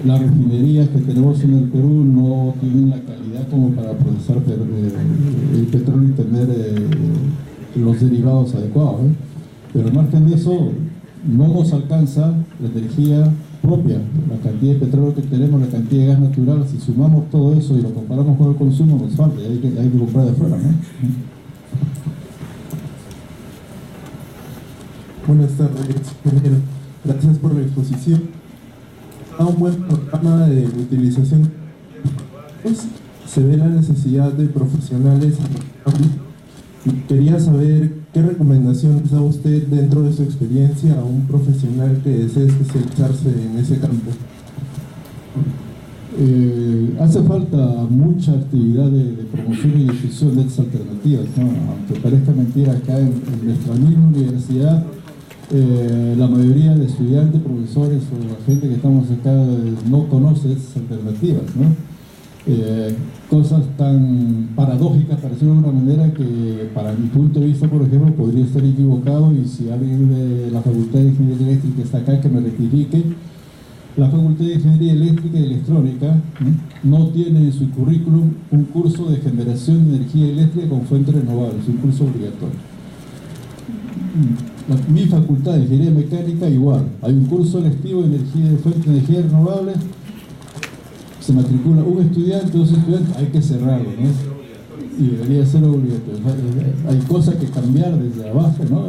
las refinerías que tenemos en el Perú no tienen la calidad como para procesar el petróleo y tener los derivados adecuados, ¿eh? Pero al margen de eso, no nos alcanza la energía propia, la cantidad de petróleo que tenemos, la cantidad de gas natural. Si sumamos todo eso y lo comparamos con el consumo, nos falta, y hay que comprar de fuera, ¿no? Buenas tardes, ingeniero. Gracias por la exposición. A un buen programa de utilización, pues, se ve la necesidad de profesionales. Quería saber qué recomendaciones da usted dentro de su experiencia a un profesional que desee especializarse en ese campo. Hace falta mucha actividad de promoción y difusión de estas alternativas, ¿no? Aunque parezca mentira, acá en nuestra misma universidad la mayoría de estudiantes, profesores o la gente que estamos acá no conoce estas alternativas, ¿no? Cosas tan paradójicas, para decirlo de alguna manera, que para mi punto de vista, por ejemplo, podría estar equivocado, y si alguien de la Facultad de Ingeniería Eléctrica está acá, que me rectifique. La Facultad de Ingeniería Eléctrica y Electrónica no tiene en su currículum un curso de generación de energía eléctrica con fuentes renovables, es un curso obligatorio. Mi Facultad de Ingeniería Mecánica igual, hay un curso electivo de fuentes de energía renovables. Se matricula un estudiante, dos estudiantes, hay que cerrarlo, ¿no? Y debería ser obligatorio. Hay cosas que cambiar desde abajo, ¿no?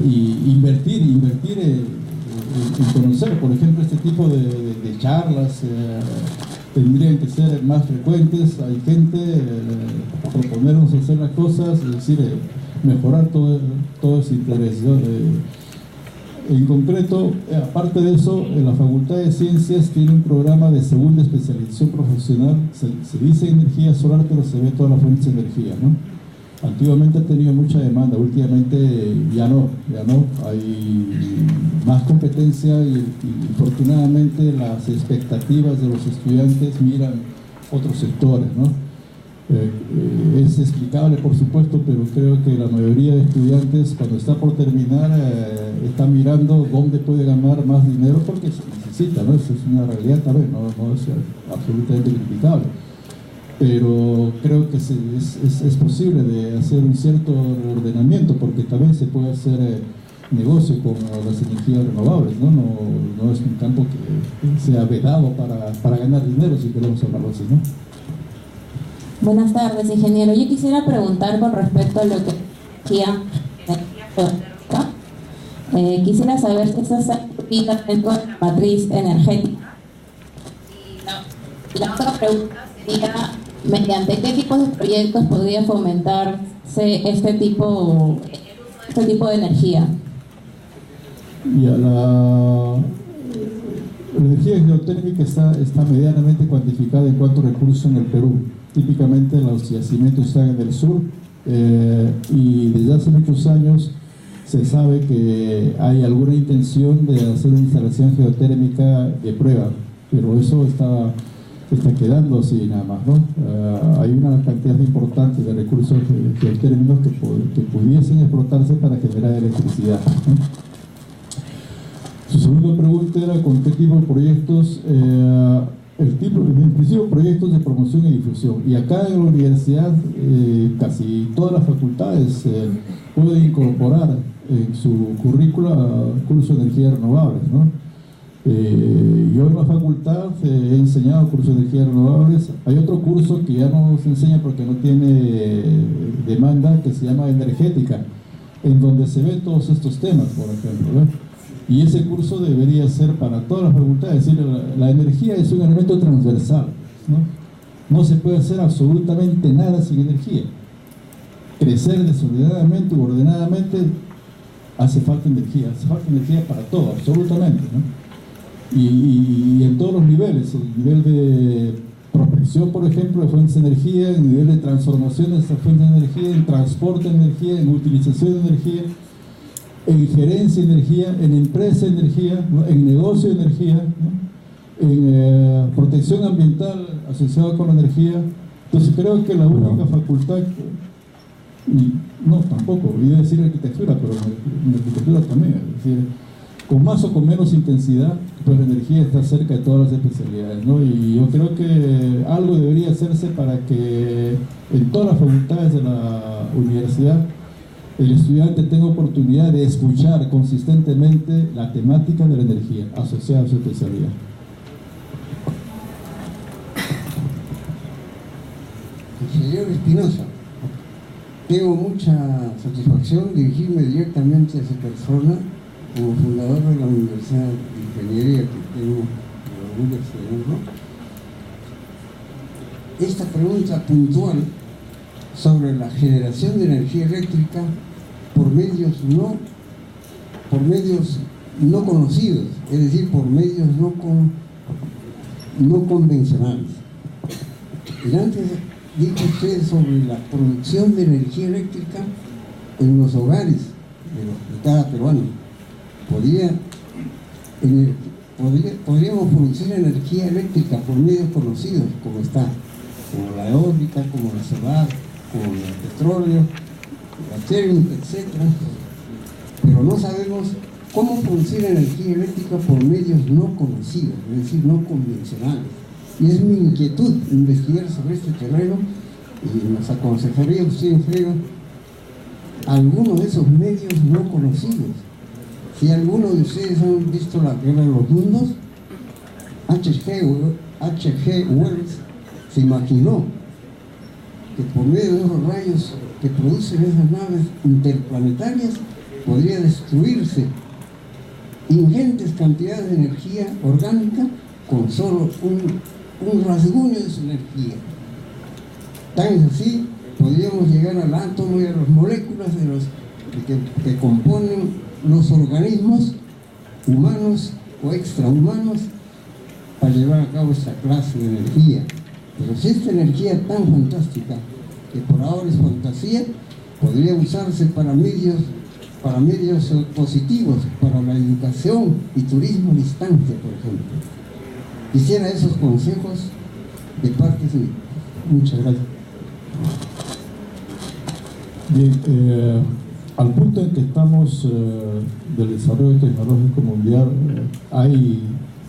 Y invertir en conocer, por ejemplo, este tipo de charlas tendrían que ser más frecuentes. Hay gente, proponernos hacer las cosas, es decir, mejorar todo ese interés, ¿no? En concreto, aparte de eso, en la Facultad de Ciencias tiene un programa de segunda especialización profesional. Se dice energía solar, pero se ve todas las fuentes de energía, ¿no? Antiguamente ha tenido mucha demanda, últimamente ya no. Hay más competencia y afortunadamente las expectativas de los estudiantes miran otros sectores, ¿no? Es explicable, por supuesto, pero creo que la mayoría de estudiantes, cuando está por terminar, está mirando dónde puede ganar más dinero porque se necesita, ¿no? Eso es una realidad también, no es absolutamente criticable. Pero creo que es posible de hacer un cierto ordenamiento, porque también se puede hacer negocio con las energías renovables, ¿no? No es un campo que sea vedado para ganar dinero, si queremos hablarlo así, ¿no? Buenas tardes, ingeniero. Yo quisiera preguntar con respecto a lo que decía. Quisiera saber si esas actividades dentro de la matriz energética. Y la otra pregunta sería, ¿mediante qué tipos de proyectos podría fomentarse este tipo de energía? Ya, la energía geotérmica está medianamente cuantificada en cuanto a recursos en el Perú. Típicamente los yacimientos están en el sur y desde hace muchos años se sabe que hay alguna intención de hacer una instalación geotérmica de prueba, pero eso está quedando así nada más, ¿no? Hay una cantidad importante de recursos geotérmicos que pudiesen explotarse para generar electricidad, ¿no? Su segunda pregunta era con qué tipo de proyectos, en principio proyectos de promoción y difusión. Y acá en la universidad casi todas las facultades pueden incorporar en su currícula cursos de energías renovables, ¿no? Yo en la facultad he enseñado cursos de energías renovables. Hay otro curso que ya no se enseña porque no tiene demanda, que se llama energética, en donde se ven todos estos temas, por ejemplo, ¿no? Y ese curso debería ser para todas las facultades. Es decir, la energía es un elemento transversal, ¿no? No se puede hacer absolutamente nada sin energía. Crecer desordenadamente u ordenadamente hace falta energía para todo, absolutamente, ¿no? Y en todos los niveles, el nivel de prospección, por ejemplo, de fuentes de energía, el nivel de transformación de esas fuentes de energía, en transporte de energía, en utilización de energía, en gerencia de energía, en empresa de energía, ¿no? En negocio de energía, ¿no? En protección ambiental asociada con la energía. Entonces creo que la única facultad, no, tampoco, iba a decir arquitectura, pero en arquitectura también, es decir, con más o con menos intensidad, pues la energía está cerca de todas las especialidades, ¿no? Y yo creo que algo debería hacerse para que en todas las facultades de la universidad el estudiante tenga oportunidad de escuchar consistentemente la temática de la energía asociada a su especialidad. Señor Espinosa, tengo mucha satisfacción dirigirme directamente a su persona como fundador de la Universidad de Ingeniería que tengo el orgullo de tenerlo. Esta pregunta puntual sobre la generación de energía eléctrica por medios no conocidos, es decir, por medios no convencionales. Y antes dijo usted sobre la producción de energía eléctrica en los hogares de cada peruano. Podríamos producir energía eléctrica por medios conocidos, como la eólica, como la solar, como el petróleo, la térmica, etc. Pero no sabemos cómo producir energía eléctrica por medios no conocidos, es decir, no convencionales. Y es mi inquietud investigar sobre este terreno y nos aconsejaría usted, ingeniero, alguno de esos medios no conocidos. Si alguno de ustedes han visto La Guerra de los Mundos, H.G. Wells se imaginó que por medio de esos rayos que producen esas naves interplanetarias podría destruirse ingentes cantidades de energía orgánica con solo un rasguño de su energía. Tan es así, podríamos llegar al átomo y a las moléculas que componen los organismos humanos o extrahumanos para llevar a cabo esta clase de energía. Pero si esta energía tan fantástica, que por ahora es fantasía, podría usarse para medios positivos, para la educación y turismo a distancia, por ejemplo. Quisiera esos consejos de parte suya. Muchas gracias. Bien, al punto en que estamos del desarrollo tecnológico mundial, hay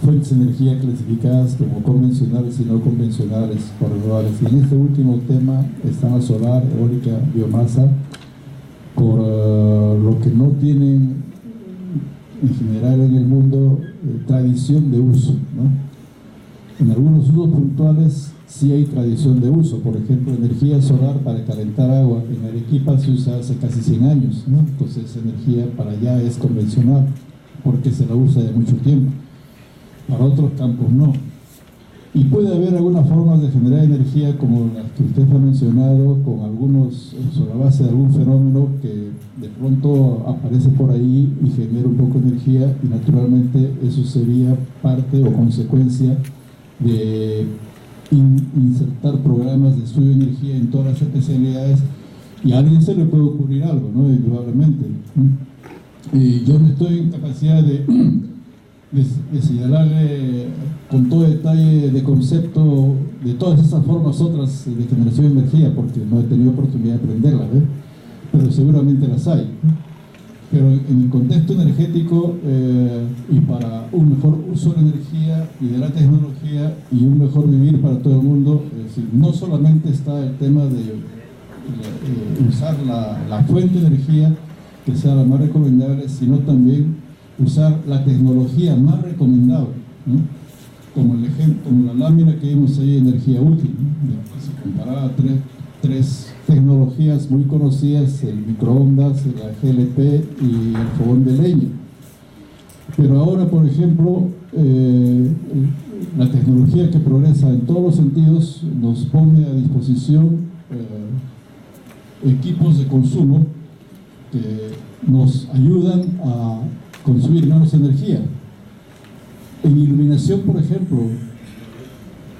fuentes de energía clasificadas como convencionales y no convencionales o renovables. Y en este último tema están la solar, eólica, biomasa, por lo que no tienen en general en el mundo tradición de uso, ¿no? En algunos usos puntuales sí hay tradición de uso. Por ejemplo, energía solar para calentar agua en Arequipa se usa hace casi 100 años, ¿no? Entonces esa energía para allá es convencional porque se la usa de mucho tiempo. Para otros campos no. Y puede haber algunas formas de generar energía como las que usted ha mencionado, con algunos, sobre la base de algún fenómeno que de pronto aparece por ahí y genera un poco de energía, y naturalmente eso sería parte o consecuencia de insertar programas de estudio de energía en todas las especialidades, y a alguien se le puede ocurrir algo, ¿no? Indudablemente. Y yo no estoy en capacidad de señalarle con todo detalle de concepto de todas esas formas otras de generación de energía, porque no he tenido oportunidad de aprenderlas, ¿eh? Pero seguramente las hay. Pero en el contexto energético y para un mejor uso de la energía y de la tecnología y un mejor vivir para todo el mundo, es decir, no solamente está el tema de usar la fuente de energía que sea la más recomendable, sino también usar la tecnología más recomendable, ¿no? Como el ejemplo, como la lámina que vimos ahí, energía útil, ¿no? Se comparaba tres tecnologías muy conocidas, el microondas, la GLP y el fogón de leña. Pero ahora, por ejemplo, la tecnología que progresa en todos los sentidos nos pone a disposición equipos de consumo que nos ayudan a consumir menos energía. En iluminación, por ejemplo,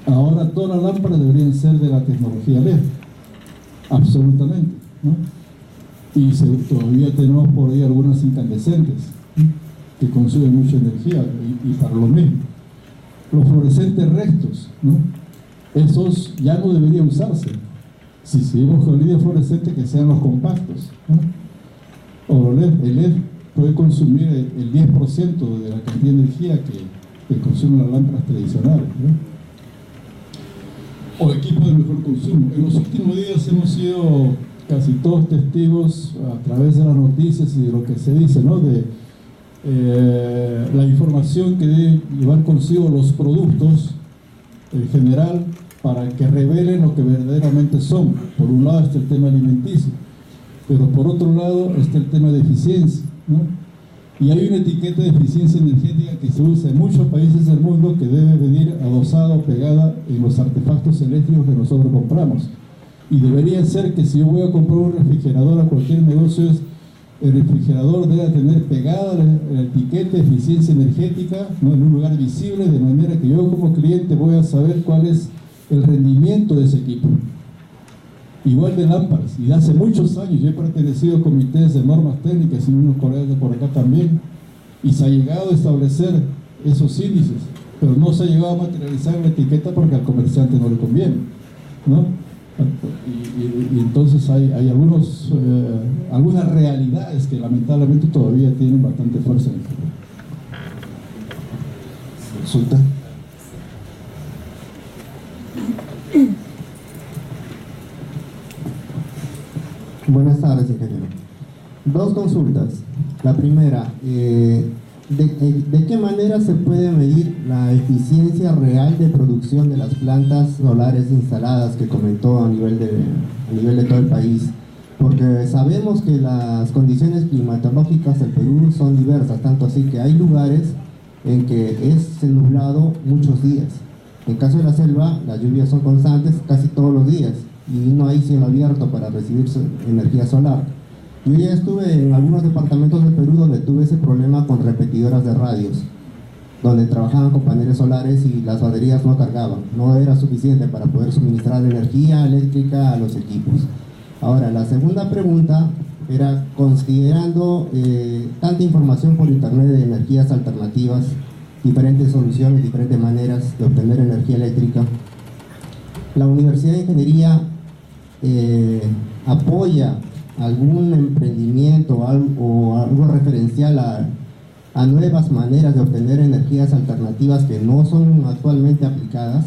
ahora todas las lámparas deberían ser de la tecnología LED, absolutamente, ¿no? Y todavía tenemos por ahí algunas incandescentes, ¿no?, que consumen mucha energía y para lo mismo. Los fluorescentes rectos, ¿no?, esos ya no deberían usarse. Si seguimos con líneas fluorescentes, que sean los compactos, ¿no? O el LED puede consumir el 10% de la cantidad de energía que consumen las lámparas tradicionales, ¿no? O equipos de mejor consumo. En los últimos días hemos sido casi todos testigos a través de las noticias y de lo que se dice, ¿no?, de la información que deben llevar consigo los productos en general para que revelen lo que verdaderamente son. Por un lado está el tema alimenticio, pero por otro lado está el tema de eficiencia, ¿no? Y hay una etiqueta de eficiencia energética que se usa en muchos países del mundo, que debe venir adosada o pegada en los artefactos eléctricos que nosotros compramos. Y debería ser que si yo voy a comprar un refrigerador a cualquier negocio, el refrigerador debe tener pegada la etiqueta de eficiencia energética, ¿no?, en un lugar visible, de manera que yo como cliente voy a saber cuál es el rendimiento de ese equipo. Igual de lámparas, y de hace muchos años yo he pertenecido a comités de normas técnicas y unos colegas de por acá también, y se ha llegado a establecer esos índices, pero no se ha llegado a materializar la etiqueta porque al comerciante no le conviene, ¿no? Y entonces hay algunas realidades que lamentablemente todavía tienen bastante fuerza en el futuro. Consulta. Buenas tardes, ingeniero. Dos consultas. La primera, ¿de qué manera se puede medir la eficiencia real de producción de las plantas solares instaladas que comentó a nivel de todo el país? Porque sabemos que las condiciones climatológicas del Perú son diversas, tanto así que hay lugares en que es nublado muchos días. En caso de la selva, las lluvias son constantes casi todos los días y no hay cielo abierto para recibir energía solar. Yo ya estuve en algunos departamentos del Perú donde tuve ese problema con repetidoras de radios, donde trabajaban con paneles solares y las baterías no cargaban, no era suficiente para poder suministrar energía eléctrica a los equipos. Ahora, la segunda pregunta era, considerando tanta información por internet de energías alternativas, diferentes soluciones, diferentes maneras de obtener energía eléctrica, ¿la Universidad de Ingeniería apoya algún emprendimiento o algo referencial a nuevas maneras de obtener energías alternativas que no son actualmente aplicadas?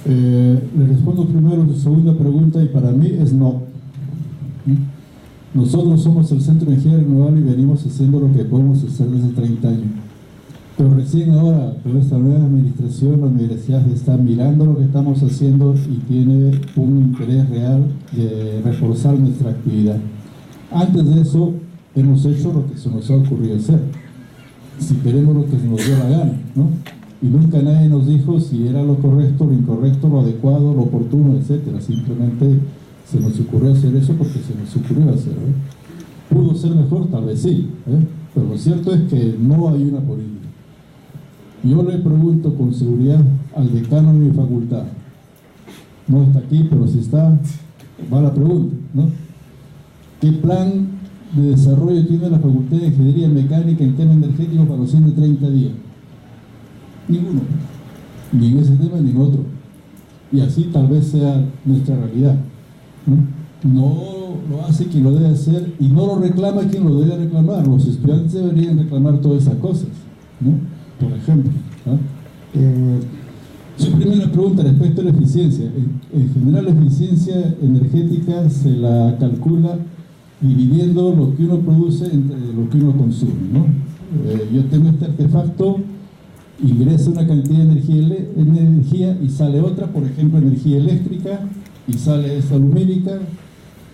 Le respondo primero a su segunda pregunta, y para mí es no. Nosotros somos el Centro de Energía Renovable y venimos haciendo lo que podemos hacer desde 30 años. Pero recién ahora, con esta nueva administración, la universidad está mirando lo que estamos haciendo y tiene un interés real de reforzar nuestra actividad. Antes de eso, hemos hecho lo que se nos ha ocurrido hacer. Si queremos lo que se nos dio la gana, ¿no? Y nunca nadie nos dijo si era lo correcto, lo incorrecto, lo adecuado, lo oportuno, etcétera. Simplemente se nos ocurrió hacer eso porque se nos ocurrió hacer, ¿eh? ¿Pudo ser mejor? Tal vez sí, ¿eh? Pero lo cierto es que no hay una política. Yo le pregunto con seguridad al decano de mi facultad, no está aquí, pero si está, va la pregunta, ¿no? ¿Qué plan de desarrollo tiene la Facultad de Ingeniería Mecánica en tema energético para los 130 días? Ninguno, ni en ese tema ni en otro. Y así tal vez sea nuestra realidad, ¿no? No lo hace quien lo debe hacer y no lo reclama quien lo debe reclamar. Los estudiantes deberían reclamar todas esas cosas, ¿no? Por ejemplo, su primera pregunta respecto a la eficiencia. En general, la eficiencia energética se la calcula dividiendo lo que uno produce entre lo que uno consume, ¿no? Yo tengo este artefacto, ingresa una cantidad de energía y sale otra, por ejemplo, energía eléctrica, y sale esta lumínica,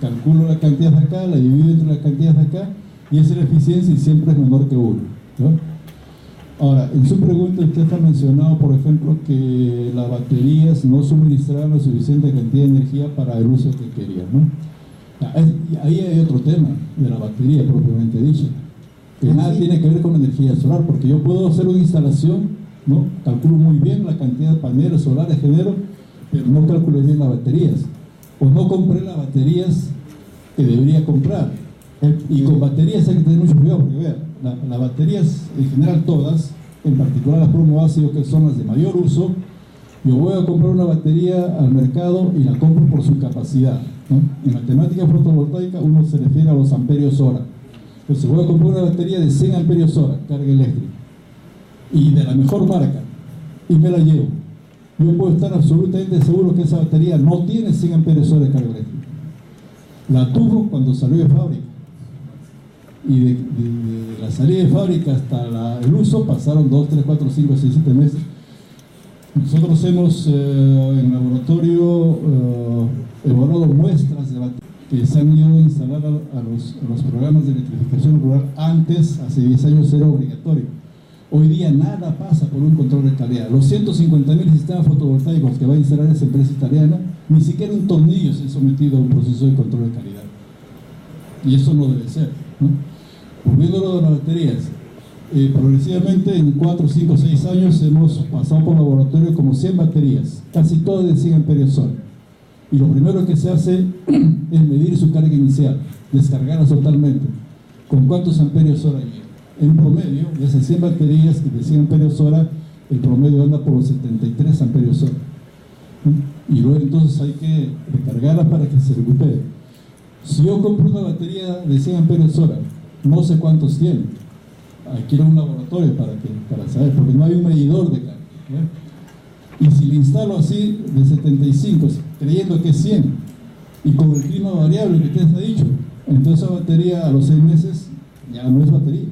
calculo la cantidad de acá, la divido entre la cantidad de acá, y esa es la eficiencia y siempre es menor que 1, ¿no? Ahora, en su pregunta usted ha mencionado, por ejemplo, que las baterías no suministraban la suficiente cantidad de energía para el uso que querían, ¿no? Ahí hay otro tema de la batería propiamente dicha, que nada tiene que ver con energía solar, porque yo puedo hacer una instalación, ¿no? Calculo muy bien la cantidad de paneles solares que genero, pero no calculo bien las baterías, o no compré las baterías que debería comprar. Y con baterías hay que tener mucho cuidado, porque vean, las baterías en general todas, en particular las bromo-ácido, que son las de mayor uso, yo voy a comprar una batería al mercado y la compro por su capacidad, ¿no? En matemática fotovoltaica uno se refiere a los amperios hora. Entonces voy a comprar una batería de 100 amperios hora, carga eléctrica, y de la mejor marca, y me la llevo. Yo puedo estar absolutamente seguro que esa batería no tiene 100 amperios hora de carga eléctrica. La tuvo cuando salió de fábrica. Y de la salida de fábrica hasta el uso pasaron 2, 3, 4, 5, 6, 7 meses. Nosotros hemos en laboratorio evaluado muestras de baterías que se han ido a instalar a los programas de electrificación rural. Antes, hace 10 años, era obligatorio. Hoy día nada pasa por un control de calidad. Los 150.000 sistemas fotovoltaicos que va a instalar esa empresa italiana, ni siquiera un tornillo se ha sometido a un proceso de control de calidad. Y eso no debe ser, ¿no? Volviendo a lo de las baterías, progresivamente en 4, 5, 6 años hemos pasado por laboratorio como 100 baterías, casi todas de 100 amperios hora. Y lo primero que se hace es medir su carga inicial, descargarla totalmente. ¿Con cuántos amperios hora llega? En promedio, de esas 100 baterías de 100 amperios hora, el promedio anda por los 73 amperios hora. Y luego entonces hay que recargarla para que se recupere. Si yo compro una batería de 100 amperios hora, no sé cuántos tiene. Quiero un laboratorio para saber, porque no hay un medidor de carga, ¿no? Y si le instalo así de 75, creyendo que es 100, y con el clima variable que usted ha dicho, entonces esa batería a los 6 meses ya no es batería.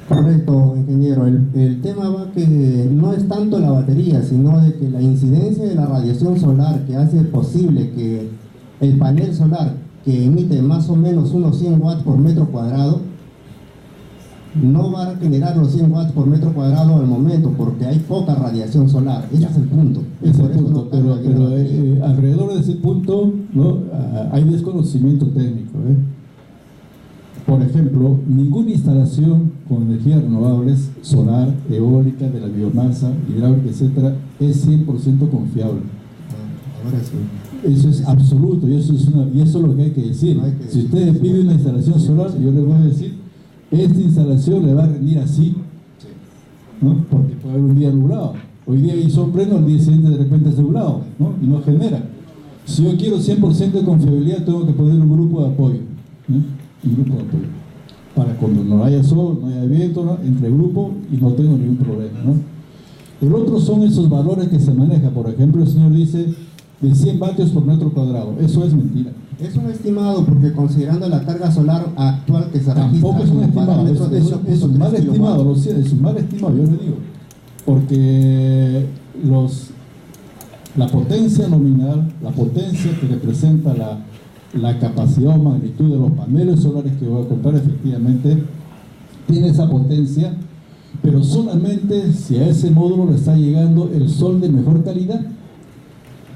Correcto, ingeniero. El tema va que no es tanto la batería, sino de que la incidencia de la radiación solar que hace posible que el panel solar, que emite más o menos unos 100 watts por metro cuadrado, no va a generar los 100 watts por metro cuadrado al momento, porque hay poca radiación solar. Ese es el punto. Pero alrededor de ese punto, ¿no? Hay desconocimiento técnico, ¿eh? Por ejemplo, ninguna instalación con energías renovables, solar, eólica, de la biomasa, hidráulica, etcétera, es 100% confiable. Ahora sí. Eso es absoluto, y eso es lo que hay que decir. Si usted le pide una instalación solar, yo le voy a decir, esta instalación le va a rendir así. ¿no? Porque puede haber un día nublado. Hoy día hay sol pleno, al día siguiente de repente es nublado, ¿no? Y no genera. Si yo quiero 100% de confiabilidad, tengo que poner un grupo de apoyo, ¿no? Un grupo de apoyo. Para cuando no haya sol, no haya viento, ¿no? Entre grupo y no tengo ningún problema, ¿no? El otro son esos valores que se manejan. Por ejemplo, el señor dice de 100 vatios por metro cuadrado. Eso es mentira. Es un estimado porque considerando la carga solar actual que se registra... Tampoco es un estimado, es un mal estimado, lo siento, es un mal estimado, yo le digo. Porque la potencia nominal, la potencia que representa la capacidad o magnitud de los paneles solares que voy a comprar, efectivamente tiene esa potencia, pero solamente si a ese módulo le está llegando el sol de mejor calidad.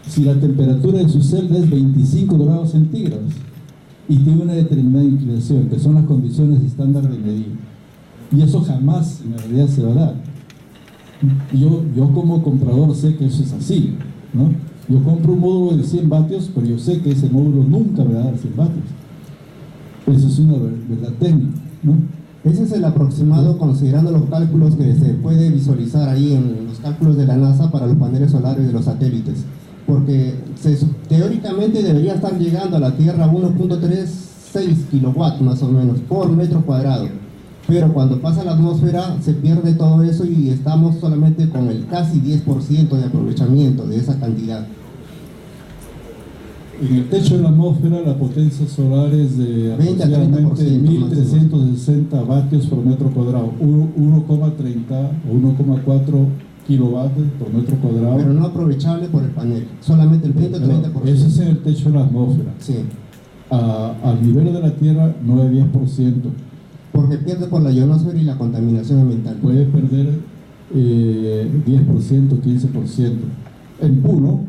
Si la temperatura de su celda es 25 grados centígrados y tiene una determinada inclinación, que son las condiciones estándar de medida, y eso jamás en realidad se va a dar. Yo como comprador sé que eso es así, ¿no? Yo compro un módulo de 100 vatios, pero yo sé que ese módulo nunca me va a dar 100 vatios. Eso es una verdad técnica, ¿no? Ese es el aproximado considerando los cálculos que se puede visualizar ahí en los cálculos de la NASA para los paneles solares de los satélites. Porque teóricamente debería estar llegando a la Tierra a 1.36 kilowatts más o menos por metro cuadrado. Pero cuando pasa a la atmósfera se pierde todo eso y estamos solamente con el casi 10% de aprovechamiento de esa cantidad. En el techo de la atmósfera la potencia solar es de aproximadamente 1.360 vatios por metro cuadrado, 1,30 o 1,4 kilovatios por metro cuadrado. Pero no aprovechable por el panel, solamente el 20-30%. Eso es en el techo de la atmósfera. Sí. Al nivel de la Tierra no es 10%. Porque pierde por la ionosfera y la contaminación ambiental. Puede perder 10%, 15%. En Puno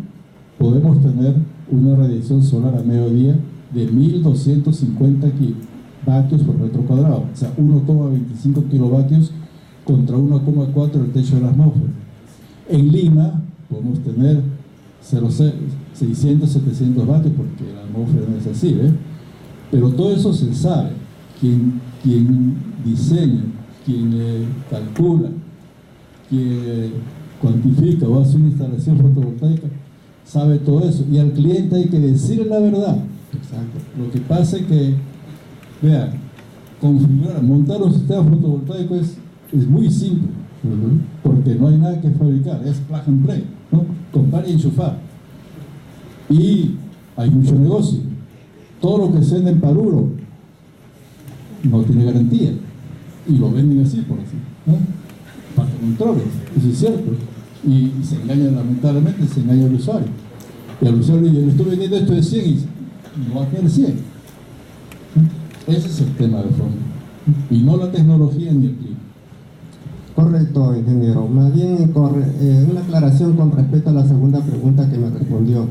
podemos tener una radiación solar a mediodía de 1.250 vatios por metro cuadrado, o sea, 1,25 kilovatios contra 1,4 el techo de la atmósfera. En Lima podemos tener 600, 700 vatios porque la atmósfera no es así, ¿eh? Pero todo eso se sabe. Quien diseña, quien calcula, quien cuantifica o hace una instalación fotovoltaica, sabe todo eso. Y al cliente hay que decirle la verdad. Exacto. Lo que pasa es que, vean, configurar, montar un sistema fotovoltaico es muy simple, porque no hay nada que fabricar, es plug and play, ¿no? Comprar y enchufar. Y hay mucho negocio. Todo lo que se vende en Paruro no tiene garantía y lo venden así, por así, ¿no? Para controles, eso es cierto, y se engaña, lamentablemente se engaña al usuario, y al usuario yo le estoy vendiendo esto de 100 y no va a tener 100. Ese es el tema de fondo, y no la tecnología ni el clima. Correcto, ingeniero. Más bien una aclaración con respecto a la segunda pregunta que me respondió.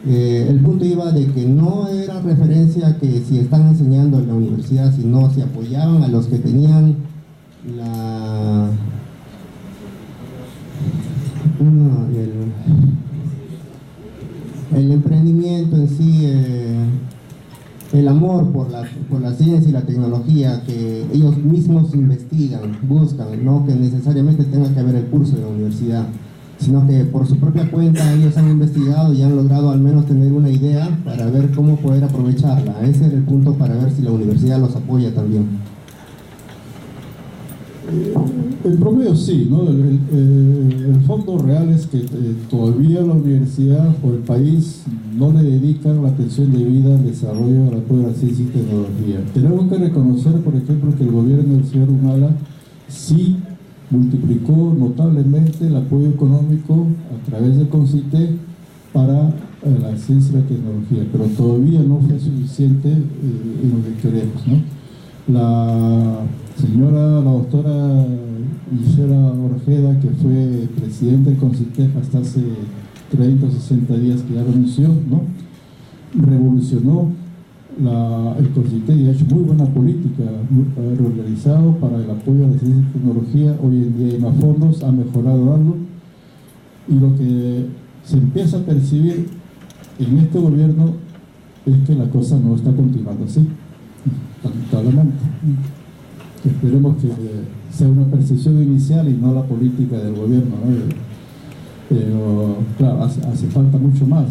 El punto iba de que no era referencia a que si están enseñando en la universidad, sino si apoyaban a los que tenían el emprendimiento en sí, el amor por la ciencia y la tecnología, que ellos mismos investigan, buscan, no que necesariamente tenga que haber el curso de la universidad, sino que por su propia cuenta ellos han investigado y han logrado al menos tener una idea para ver cómo poder aprovecharla. Ese era el punto, para ver si la universidad los apoya también. El promedio sí, ¿no? El fondo real es que todavía la universidad o el país no le dedican la atención debida al desarrollo del apoyo a la ciencia y tecnología. Tenemos que reconocer, por ejemplo, que el gobierno del señor Humala sí multiplicó notablemente el apoyo económico a través del CONCITEC para la ciencia y la tecnología, pero todavía no fue suficiente en lo que queremos, ¿no? La doctora Gisela Orjeda, que fue presidenta del CONCITEC hasta hace 30 o 60 días que ya renunció, ¿no? Revolucionó el CONCITEC y ha hecho muy buena política, reorganizado para el apoyo a la ciencia y tecnología. Hoy en día hay más fondos, ha mejorado algo, y lo que se empieza a percibir en este gobierno es que la cosa no está continuando así, lamentablemente. Esperemos que sea una percepción inicial y no la política del gobierno, ¿no? Pero claro, hace falta mucho más.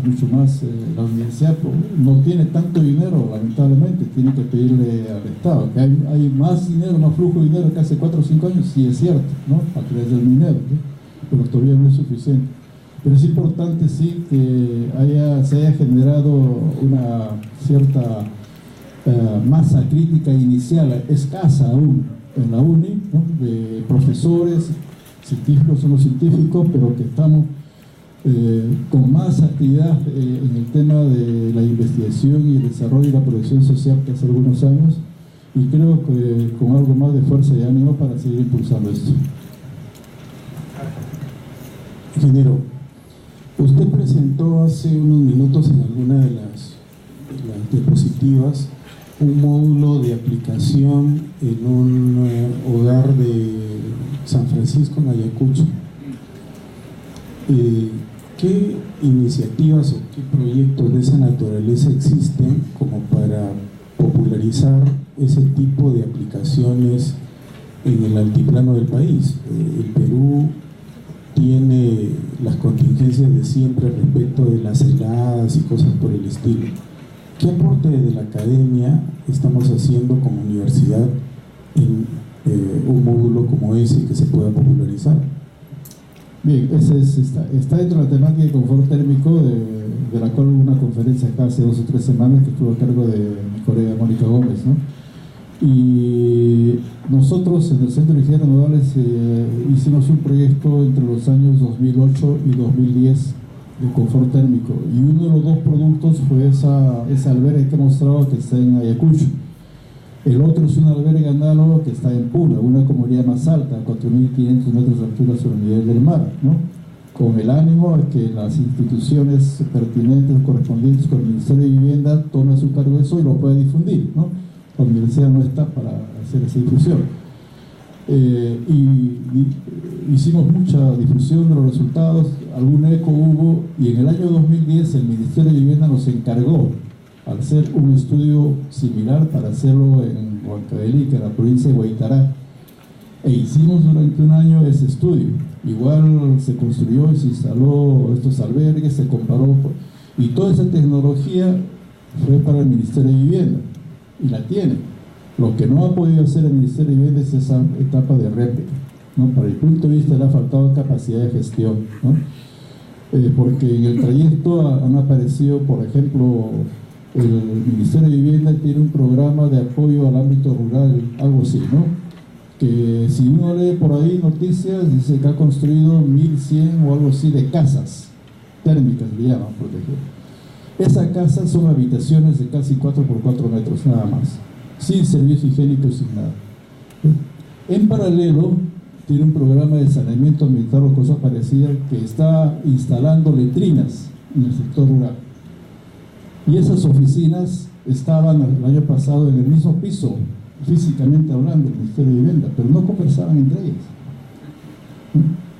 La universidad no tiene tanto dinero, lamentablemente, tiene que pedirle al Estado. Que hay más dinero, más flujo de dinero que hace 4 o 5 años, sí es cierto, ¿no? A través del minero, ¿no? Pero todavía no es suficiente. Pero es importante, sí, que se haya generado una cierta masa crítica inicial, escasa aún en la UNI, ¿no? De profesores, científicos, somos científicos, pero que estamos con más actividad en el tema de la investigación y el desarrollo y la producción social que hace algunos años, y creo que con algo más de fuerza y ánimo para seguir impulsando esto. Ingeniero, usted presentó hace unos minutos en alguna de las diapositivas un módulo de aplicación en un hogar de San Francisco, en Ayacucho. ¿Qué iniciativas o qué proyectos de esa naturaleza existen como para popularizar ese tipo de aplicaciones en el altiplano del país? El Perú tiene las contingencias de siempre respecto de las heladas y cosas por el estilo. ¿Qué aporte de la academia estamos haciendo como universidad en un módulo como ese que se pueda popularizar? Bien, está dentro de la temática de confort térmico, de la cual hubo una conferencia acá hace 2 o 3 semanas que estuvo a cargo de mi colega Mónica Gómez, ¿no? Y nosotros en el Centro de Ingenieros Nodales hicimos un proyecto entre los años 2008 y 2010 de confort térmico, y uno de los 2 productos fue esa albergue que he mostrado que está en Ayacucho. El otro es un albergue análogo que está en Puna, una comunidad más alta, 4.500 metros de altura sobre el nivel del mar, ¿no? Con el ánimo de que las instituciones pertinentes correspondientes con el Ministerio de Vivienda tomen a su cargo eso y lo pueda difundir, ¿no? La universidad no está para hacer esa difusión. Y hicimos mucha difusión de los resultados, algún eco hubo, y en el año 2010 el Ministerio de Vivienda nos encargó al hacer un estudio similar para hacerlo en Huancavelica, en la provincia de Huaytará, e hicimos durante un año ese estudio. Igual se construyó y se instaló estos albergues, se comparó, y toda esa tecnología fue para el Ministerio de Vivienda, y la tiene. Lo que no ha podido hacer el Ministerio de Vivienda es esa etapa de réplica, ¿no? Para el punto de vista le ha faltado capacidad de gestión, ¿no? Porque en el trayecto han aparecido, por ejemplo, el Ministerio de Vivienda tiene un programa de apoyo al ámbito rural, algo así, ¿no? Que si uno lee por ahí noticias, dice que ha construido 1.100 o algo así de casas térmicas, le llaman, por ejemplo. Esas casas son habitaciones de casi 4 por 4 metros, nada más, sin servicio higiénico, sin nada. En paralelo, tiene un programa de saneamiento ambiental o cosas parecidas que está instalando letrinas en el sector rural. Y esas oficinas estaban el año pasado en el mismo piso, físicamente hablando, del Ministerio de Vivienda, pero no conversaban entre ellas.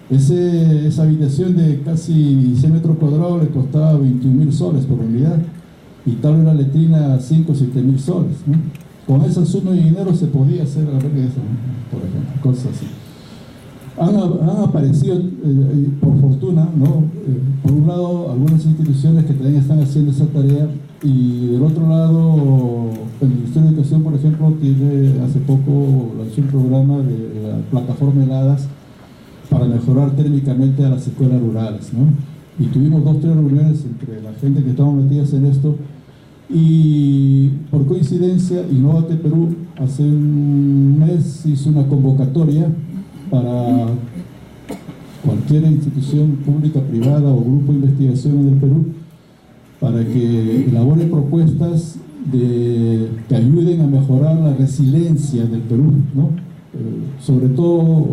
Esa habitación de casi 100 metros cuadrados le costaba 21.000 soles por unidad, y tal vez la letrina 5 o 7.000 soles, ¿no? Con esa suma de dinero se podía hacer la verga esa, ¿no? Por ejemplo, cosas así. Han aparecido, por fortuna, ¿no? Por un lado, algunas instituciones que también están haciendo esa tarea, y del otro lado, el Ministerio de Educación, por ejemplo, hace poco lanzó un programa de la plataforma Heladas para mejorar térmicamente a las escuelas rurales, ¿no? Y tuvimos 2 o 3 reuniones entre la gente que estamos metidas en esto, y por coincidencia, Innovate Perú hace un mes hizo una convocatoria para cualquier institución pública, privada o grupo de investigación en el Perú, para que elabore propuestas que ayuden a mejorar la resiliencia del Perú, ¿no? Sobre todo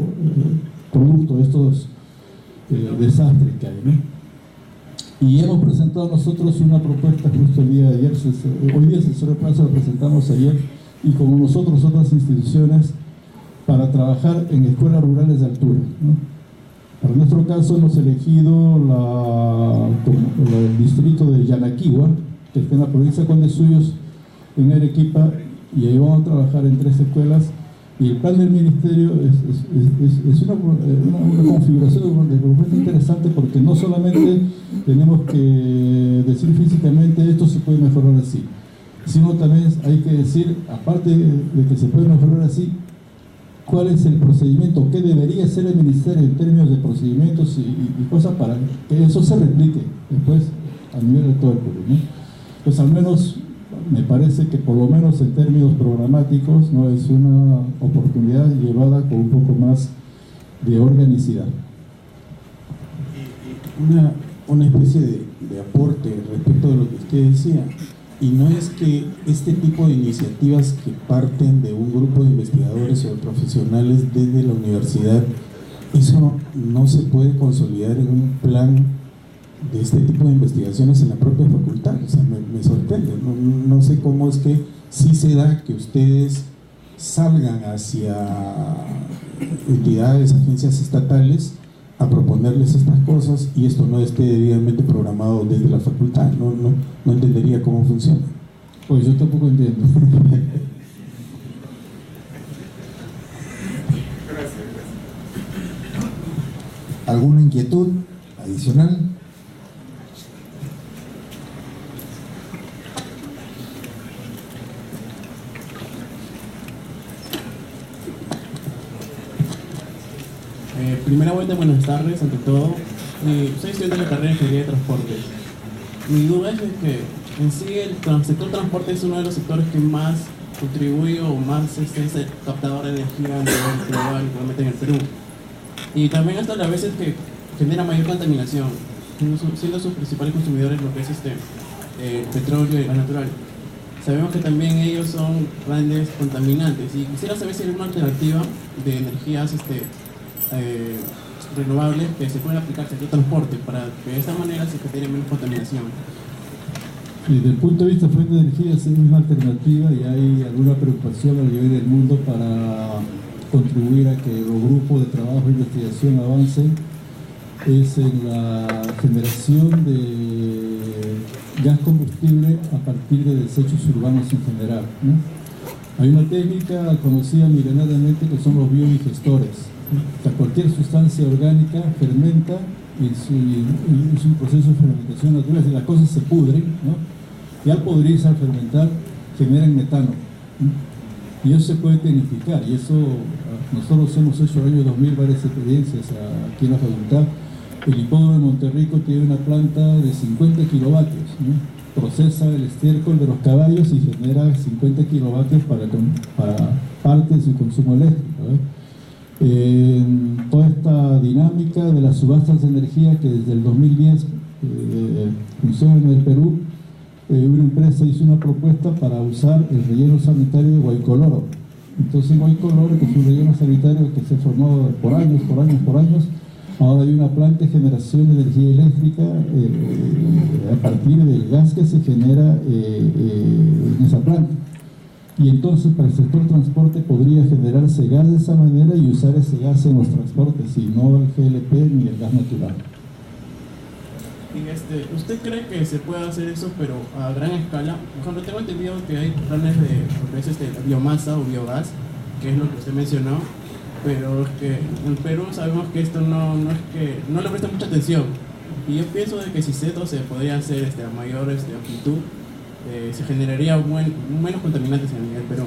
producto de estos desastres que hay, ¿no? Y hemos presentado nosotros una propuesta justo el día de ayer, hoy día se sorpresa, lo presentamos ayer, y como nosotros otras instituciones, para trabajar en escuelas rurales de altura, ¿no? Para nuestro caso hemos elegido el distrito de Yanaquiwa, que está en la provincia de Condesuyos, en Arequipa, y ahí vamos a trabajar en 3 escuelas Y el plan del ministerio es una configuración de propuesta interesante, porque no solamente tenemos que decir físicamente esto se puede mejorar así, sino también hay que decir, aparte de que se puede mejorar así, cuál es el procedimiento, qué debería hacer el ministerio en términos de procedimientos y cosas para que eso se replique después a nivel de todo el Perú, ¿no? Pues al menos me parece que por lo menos en términos programáticos, ¿no?, es una oportunidad llevada con un poco más de organicidad. Una especie de aporte respecto de lo que usted decía, y no es que este tipo de iniciativas que parten de un grupo de investigadores o de profesionales desde la universidad, eso no se puede consolidar en un plan de este tipo de investigaciones en la propia facultad. O sea, me sorprende, no sé cómo es que sí se da que ustedes salgan hacia entidades, agencias estatales a proponerles estas cosas y esto no esté debidamente programado desde la facultad. No entendería cómo funciona. Pues yo tampoco entiendo. ¿Alguna inquietud adicional? Primera vuelta, buenas tardes, ante todo. Soy estudiante de la carrera de Ingeniería de Transportes. Mi duda es que en sí el sector transporte es uno de los sectores que más contribuye o más es el captador de energía a nivel global, igualmente en el Perú. Y también hasta a veces que genera mayor contaminación, siendo sus principales consumidores lo que es petróleo y gas natural. Sabemos que también ellos son grandes contaminantes y quisiera saber si hay alguna alternativa de energías renovables que se pueden aplicar al sector transporte para que de esta manera se genere menos contaminación. Desde el punto de vista de fuente de energía, sí es una alternativa y hay alguna preocupación a nivel del mundo para contribuir a que los grupos de trabajo e investigación avancen. Es en la generación de gas combustible a partir de desechos urbanos en general, ¿no? Hay una técnica conocida milenariamente que son los biodigestores. O sea, cualquier sustancia orgánica fermenta y es un proceso de fermentación natural, y las cosas se pudren, ¿no? Y al pudrirse, al fermentar, generan metano, ¿no? Y eso se puede tecnificar, y eso nosotros hemos hecho en el año 2000 varias experiencias aquí en la facultad. El hipódromo de Monterrico tiene una planta de 50 kilovatios, ¿no? Procesa el estiércol de los caballos y genera 50 kilovatios para parte de su consumo eléctrico, ¿no? Toda esta dinámica de las subastas de energía que desde el 2010 funciona en el Perú, una empresa hizo una propuesta para usar el relleno sanitario de Guaycoloro. Entonces Guaycoloro, que es un relleno sanitario que se ha formado por años, ahora hay una planta de generación de energía eléctrica a partir del gas que se genera en esa planta. Y entonces para el sector transporte podría generarse gas de esa manera y usar ese gas en los transportes y no el GLP ni el gas natural. Y ¿usted cree que se puede hacer eso pero a gran escala? Por ejemplo, tengo entendido que hay planes de biomasa o biogás, que es lo que usted mencionó, pero es que en Perú sabemos que esto no le presta mucha atención. Y yo pienso de que si esto se podría hacer a mayor amplitud, se generaría menos contaminantes en el Perú.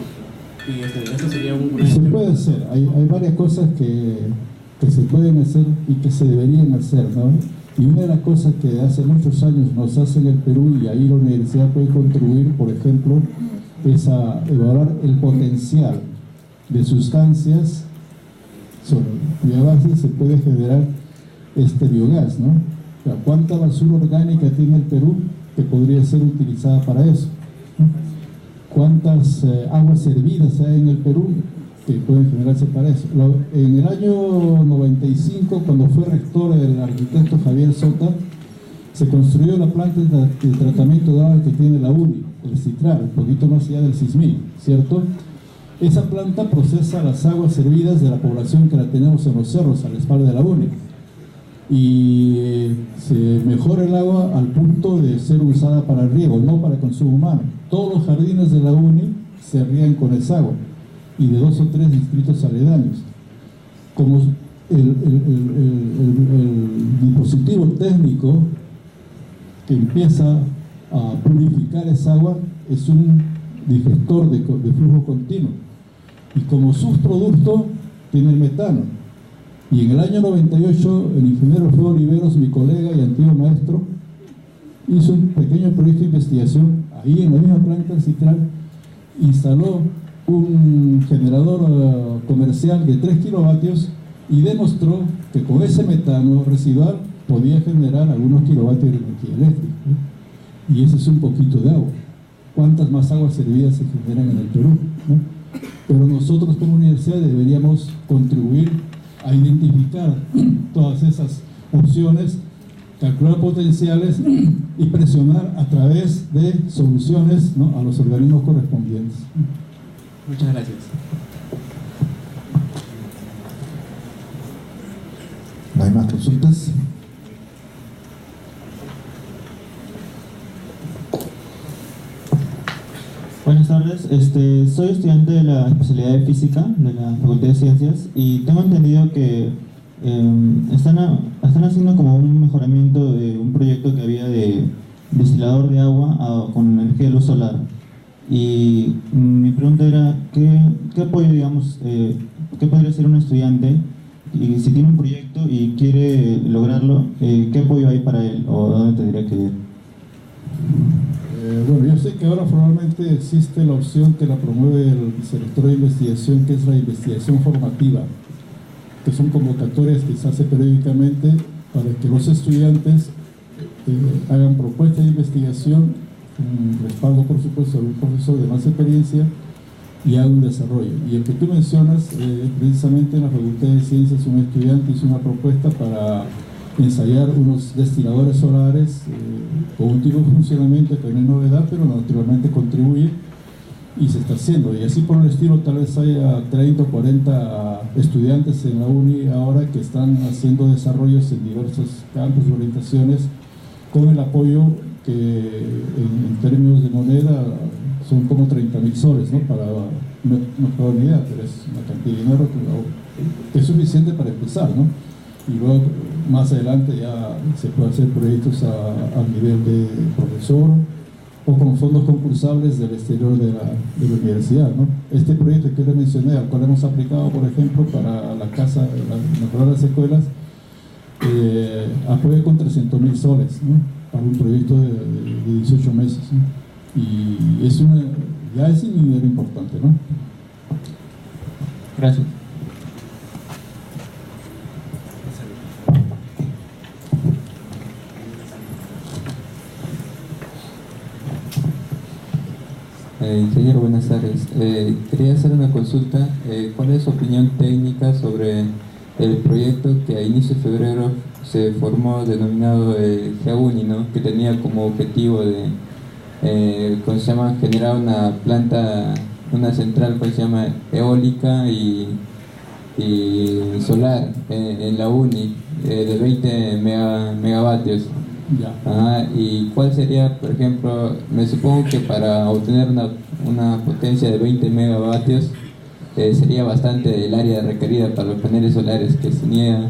Y esto sería se puede hacer, hay varias cosas que se pueden hacer y que se deberían hacer, ¿no? Y una de las cosas que hace muchos años nos hace en el Perú, y ahí la universidad puede contribuir, por ejemplo, es a evaluar el potencial de sustancias sobre cuya base se puede generar este biogás, ¿no? O sea, ¿cuánta basura orgánica tiene el Perú que podría ser utilizada para eso? ¿Cuántas aguas hervidas hay en el Perú que pueden generarse para eso? En el año 95, cuando fue rector el arquitecto Javier Sota, se construyó la planta de tratamiento de agua que tiene la UNI, el Citral, un poquito más allá del 6000, ¿cierto? Esa planta procesa las aguas hervidas de la población que la tenemos en los cerros, a la espalda de la UNI. Y se mejora el agua al punto de ser usada para riego, no para consumo humano. Todos los jardines de la UNI se riegan con esa agua. y de 2 o 3 distritos aledaños. Como el dispositivo técnico que empieza a purificar esa agua es un digestor de flujo continuo, y como subproducto tiene el metano. Y en el año 98 el ingeniero Alfredo Oliveros, mi colega y antiguo maestro, hizo un pequeño proyecto de investigación ahí en la misma planta ancestral, instaló un generador comercial de 3 kilovatios y demostró que con ese metano residual podía generar algunos kilovatios de energía eléctrica, ¿no? Y ese es un poquito de agua. ¿Cuántas más aguas servidas se generan en el Perú, ¿no? Pero nosotros como universidad deberíamos contribuir a identificar todas esas opciones, calcular potenciales y presionar a través de soluciones, ¿no?, a los organismos correspondientes. Muchas gracias. ¿No hay más consultas? Buenas tardes, soy estudiante de la especialidad de física de la Facultad de Ciencias y tengo entendido que están haciendo como un mejoramiento de un proyecto que había de destilador de agua con energía de luz solar. Y mi pregunta era, ¿qué apoyo, digamos, qué podría hacer un estudiante y si tiene un proyecto y quiere lograrlo, qué apoyo hay para él o dónde tendría que ir? Bueno, yo sé que ahora formalmente existe la opción que la promueve el vicerrector de investigación, que es la investigación formativa, que son convocatorias que se hace periódicamente para que los estudiantes hagan propuestas de investigación, con respaldo por supuesto de un profesor de más experiencia, y haga un desarrollo. Y el que tú mencionas, precisamente en la Facultad de Ciencias, un estudiante hizo una propuesta para ensayar unos destiladores solares con un tipo de funcionamiento que no es novedad, pero naturalmente contribuye, y se está haciendo. Y así por el estilo, tal vez haya 30 o 40 estudiantes en la uni ahora que están haciendo desarrollos en diversos campos y orientaciones, con el apoyo que en términos de moneda son como 30.000 soles, ¿no? Para nuestra unidad, pero es una cantidad de dinero que es suficiente para empezar, ¿no? Y luego más adelante ya se puede hacer proyectos a nivel de profesor o con fondos concursables del exterior de la universidad, ¿no? Este proyecto que les mencioné, al cual hemos aplicado, por ejemplo, para la casa, mejorar las escuelas, apoya con 300.000 soles, ¿no?, para un proyecto de 18 meses, ¿no? Y es ya es un nivel importante, ¿no? Gracias. Ingeniero, buenas tardes. Quería hacer una consulta. ¿Cuál es su opinión técnica sobre el proyecto que a inicio de febrero se formó denominado GEAUNI, ¿no?, que tenía como objetivo de generar una planta, una central que se llama eólica y solar en la UNI de 20 megavatios? ¿Y cuál sería, por ejemplo, me supongo que para obtener una potencia de 20 megavatios sería bastante el área requerida para los paneles solares, que se tenía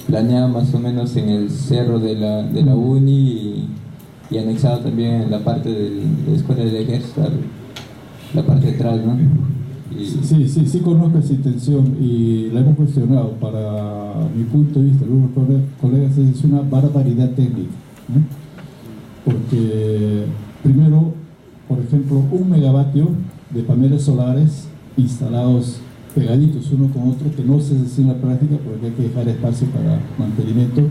planeado más o menos en el cerro de la UNI y anexado también en la parte de la escuela de ejército, la parte de atrás, ¿no? Sí conozco esa intención y la hemos cuestionado. Para mi punto de vista, algunos colegas, es una barbaridad técnica, ¿no? Porque primero, por ejemplo, 1 megavatio de paneles solares instalados pegaditos uno con otro, que no se hace en la práctica porque hay que dejar espacio para mantenimiento.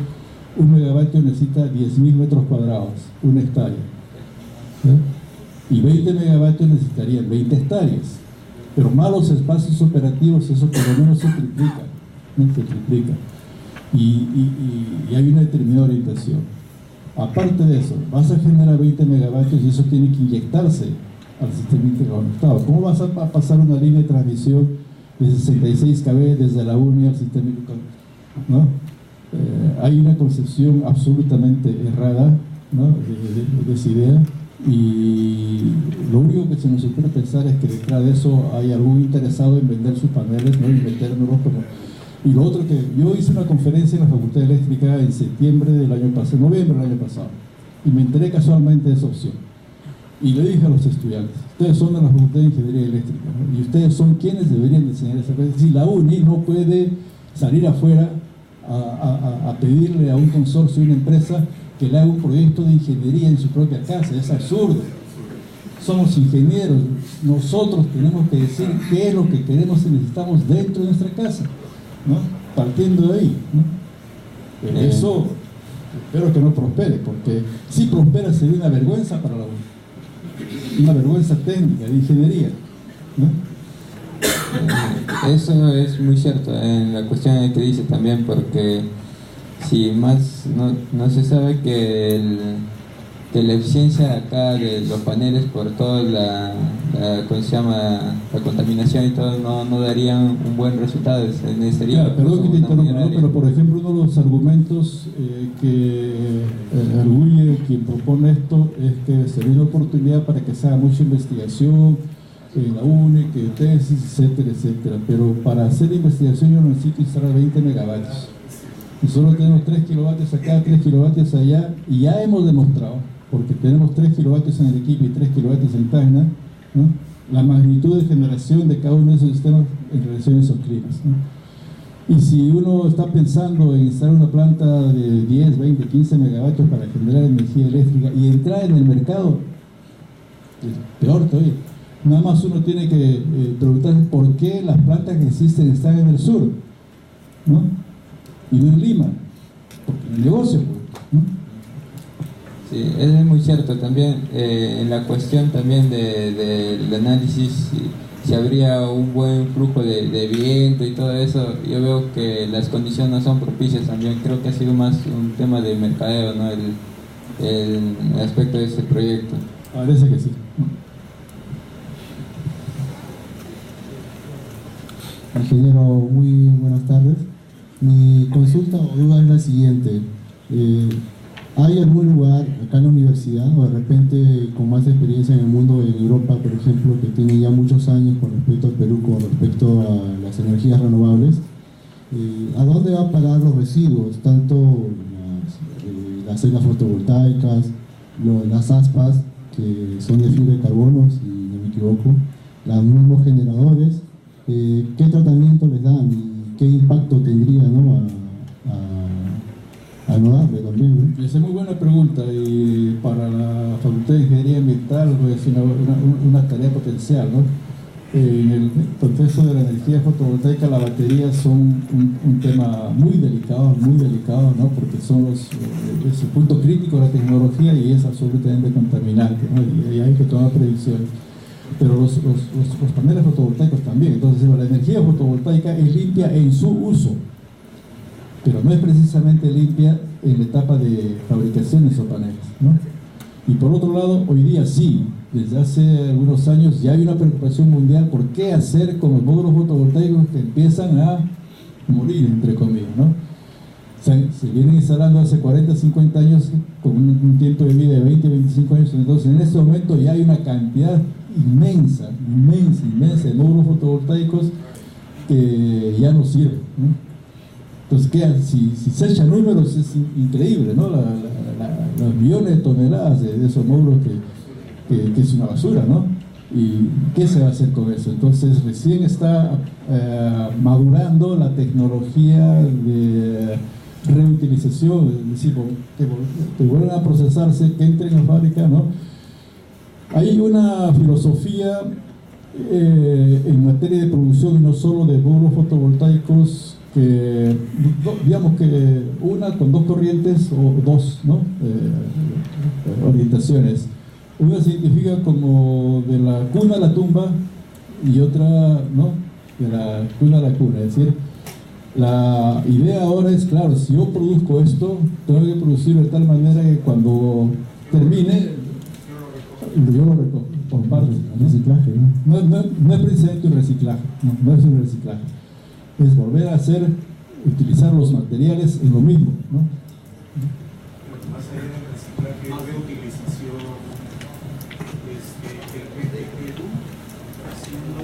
1 megavatio necesita 10.000 metros cuadrados, 1 hectárea, ¿sí? Y 20 megavatios necesitarían 20 hectáreas, pero más los espacios operativos, eso por lo menos se triplica, ¿no? Se triplica. Y hay una determinada orientación. Aparte de eso, vas a generar 20 megavatios y eso tiene que inyectarse al sistema interconectado. ¿Cómo vas a pasar una línea de transmisión de 66 kV desde la UNI al sistema interconectado, ¿no? Hay una concepción absolutamente errada, ¿no?, de esa idea, Y lo único que se nos ocurre pensar es que detrás de eso hay algún interesado en vender sus paneles, ¿no? Y meternos como... Y lo otro que yo hice una conferencia en la Facultad Eléctrica en septiembre del año pasado, noviembre del año pasado, y me enteré casualmente de esa opción. Y le dije a los estudiantes, ustedes son de la Facultad de Ingeniería Eléctrica, ¿no? Y ustedes son quienes deberían diseñar esa cosa. Si la UNI no puede salir afuera a pedirle a un consorcio, a una empresa, que le haga un proyecto de ingeniería en su propia casa, es absurdo. Somos ingenieros, nosotros tenemos que decir qué es lo que queremos y necesitamos dentro de nuestra casa, ¿no? Partiendo de ahí, ¿no? Pero eso espero que no prospere, porque si prospera sería una vergüenza para la UNI, una vergüenza técnica de ingeniería, ¿no? Eso es muy cierto en la cuestión que dice también, porque si más no se sabe que la eficiencia acá de los paneles por toda la ¿cómo se llama? La contaminación y todo no darían un buen resultado. Claro, perdón que te interrumpa, ¿no? Pero por ejemplo uno de los argumentos que arguye quien propone esto es que sería una oportunidad para que se haga mucha investigación en la UNI, que tesis, etcétera, etcétera. Pero para hacer investigación yo necesito instalar 20 megavatios. Y solo tenemos 3 kilovatios acá, 3 kilovatios allá, y ya hemos demostrado, porque tenemos 3 kilovatios en Arequipa y 3 kilovatios en Tacna, ¿no? La magnitud de generación de cada uno de esos sistemas en relación a esos climas, ¿no? Y si uno está pensando en instalar una planta de 10, 20, 15 megavatios para generar energía eléctrica y entrar en el mercado, es peor todavía. Nada más uno tiene que preguntar por qué las plantas que existen están en el sur, ¿no? Y no en Lima, porque el negocio, ¿no? Sí, es muy cierto también. En la cuestión también del análisis, si habría un buen flujo de viento y todo eso, yo veo que las condiciones no son propicias también. Creo que ha sido más un tema de mercadeo, ¿no? El aspecto de este proyecto. Parece que sí. Ingeniero, muy buenas tardes. Mi consulta o duda es la siguiente. ¿Hay algún lugar acá en la universidad o de repente con más experiencia en el mundo, en Europa, por ejemplo, que tiene ya muchos años con respecto al Perú, con respecto a las energías renovables? ¿A dónde va a parar los residuos? Tanto las celdas fotovoltaicas, las aspas, que son de fibra de carbono, si no me equivoco, los mismos generadores, ¿qué tratamiento les dan y qué impacto tendría, ¿no? a no darle también, ¿no? Esa es muy buena pregunta, y para la Facultad de Ingeniería Ambiental pues, es una tarea potencial, ¿no? En el proceso de la energía fotovoltaica, las baterías son un tema muy delicado, ¿no? Porque son es el punto crítico de la tecnología y es absolutamente contaminante, ¿no? Y hay que tomar previsiones. Pero los paneles fotovoltaicos también. Entonces la energía fotovoltaica es limpia en su uso, pero no es precisamente limpia en la etapa de fabricación de esos paneles, ¿no? Y por otro lado, hoy día sí, desde hace algunos años ya hay una preocupación mundial por qué hacer con los módulos fotovoltaicos que empiezan a morir, entre comillas, ¿no? Se vienen instalando hace 40, 50 años con un tiempo de vida de 20, 25 años. Entonces en este momento ya hay una cantidad inmensa de módulos fotovoltaicos que ya no sirven, ¿no? Entonces, si se echan números, es increíble, ¿no? Los millones de toneladas de esos módulos que es una basura, ¿no? ¿Y qué se va a hacer con eso? Entonces, recién está madurando la tecnología de reutilización, es decir, que vuelvan a procesarse, que entren a fábrica, ¿no? Hay una filosofía en materia de producción, y no solo de módulos fotovoltaicos, que digamos que una con dos corrientes o dos, ¿no? Orientaciones. Una se identifica como de la cuna a la tumba y otra, ¿no? De la cuna a la cuna. Es decir, la idea ahora es, claro, si yo produzco esto, tengo que producirlo de tal manera que cuando termine, yo lo recojo por partes, ¿no? Reciclaje, ¿no? No es precisamente un reciclaje, no es un reciclaje. Es volver a utilizar los materiales en lo mismo, ¿no? Perú ha sido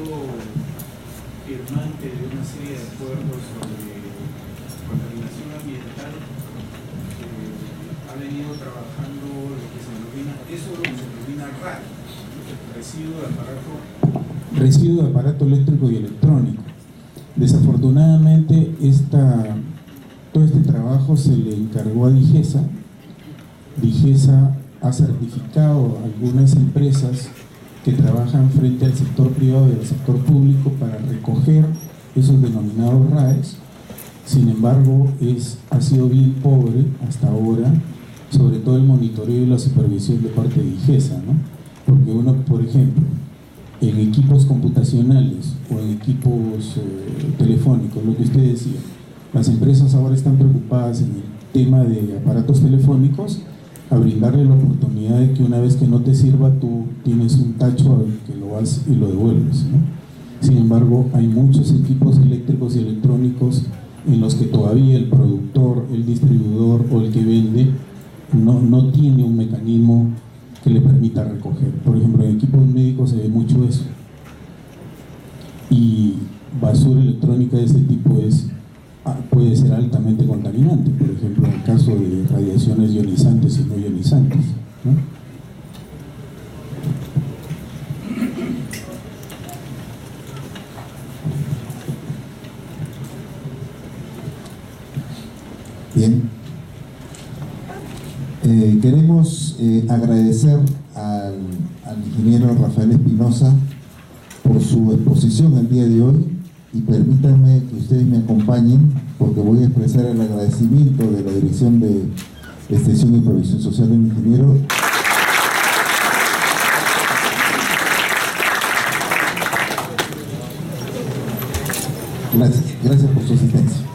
firmante de una serie de acuerdos sobre contaminación ambiental. Ha venido trabajando lo que se denomina RAE, residuo de aparato eléctrico y electrónico. Desafortunadamente todo este trabajo se le encargó a DIGESA. DIGESA ha certificado a algunas empresas que trabajan frente al sector privado y al sector público para recoger esos denominados RAEs. Sin embargo, ha sido bien pobre hasta ahora, sobre todo el monitoreo y la supervisión de parte de DIGESA, ¿no? Porque uno, por ejemplo, en equipos computacionales o en equipos telefónicos, lo que usted decía, las empresas ahora están preocupadas en el tema de aparatos telefónicos, a brindarle la oportunidad de que una vez que no te sirva, tú tienes un tacho que lo vas y lo devuelves, ¿no? Sin embargo, hay muchos equipos eléctricos y electrónicos en los que todavía el productor, el distribuidor o el que vende no tiene un mecanismo que le permita recoger. Por ejemplo, en equipos médicos se ve mucho eso. Y basura electrónica de este tipo puede ser altamente contaminante, por ejemplo, en el caso de radiaciones ionizantes y no ionizantes, ¿no? Bien. Queremos agradecer al ingeniero Rafael Espinosa por su exposición el día de hoy, y permítanme que ustedes me acompañen porque voy a expresar el agradecimiento de la Dirección de Extensión y Provisión Social del ingeniero. Gracias por su asistencia.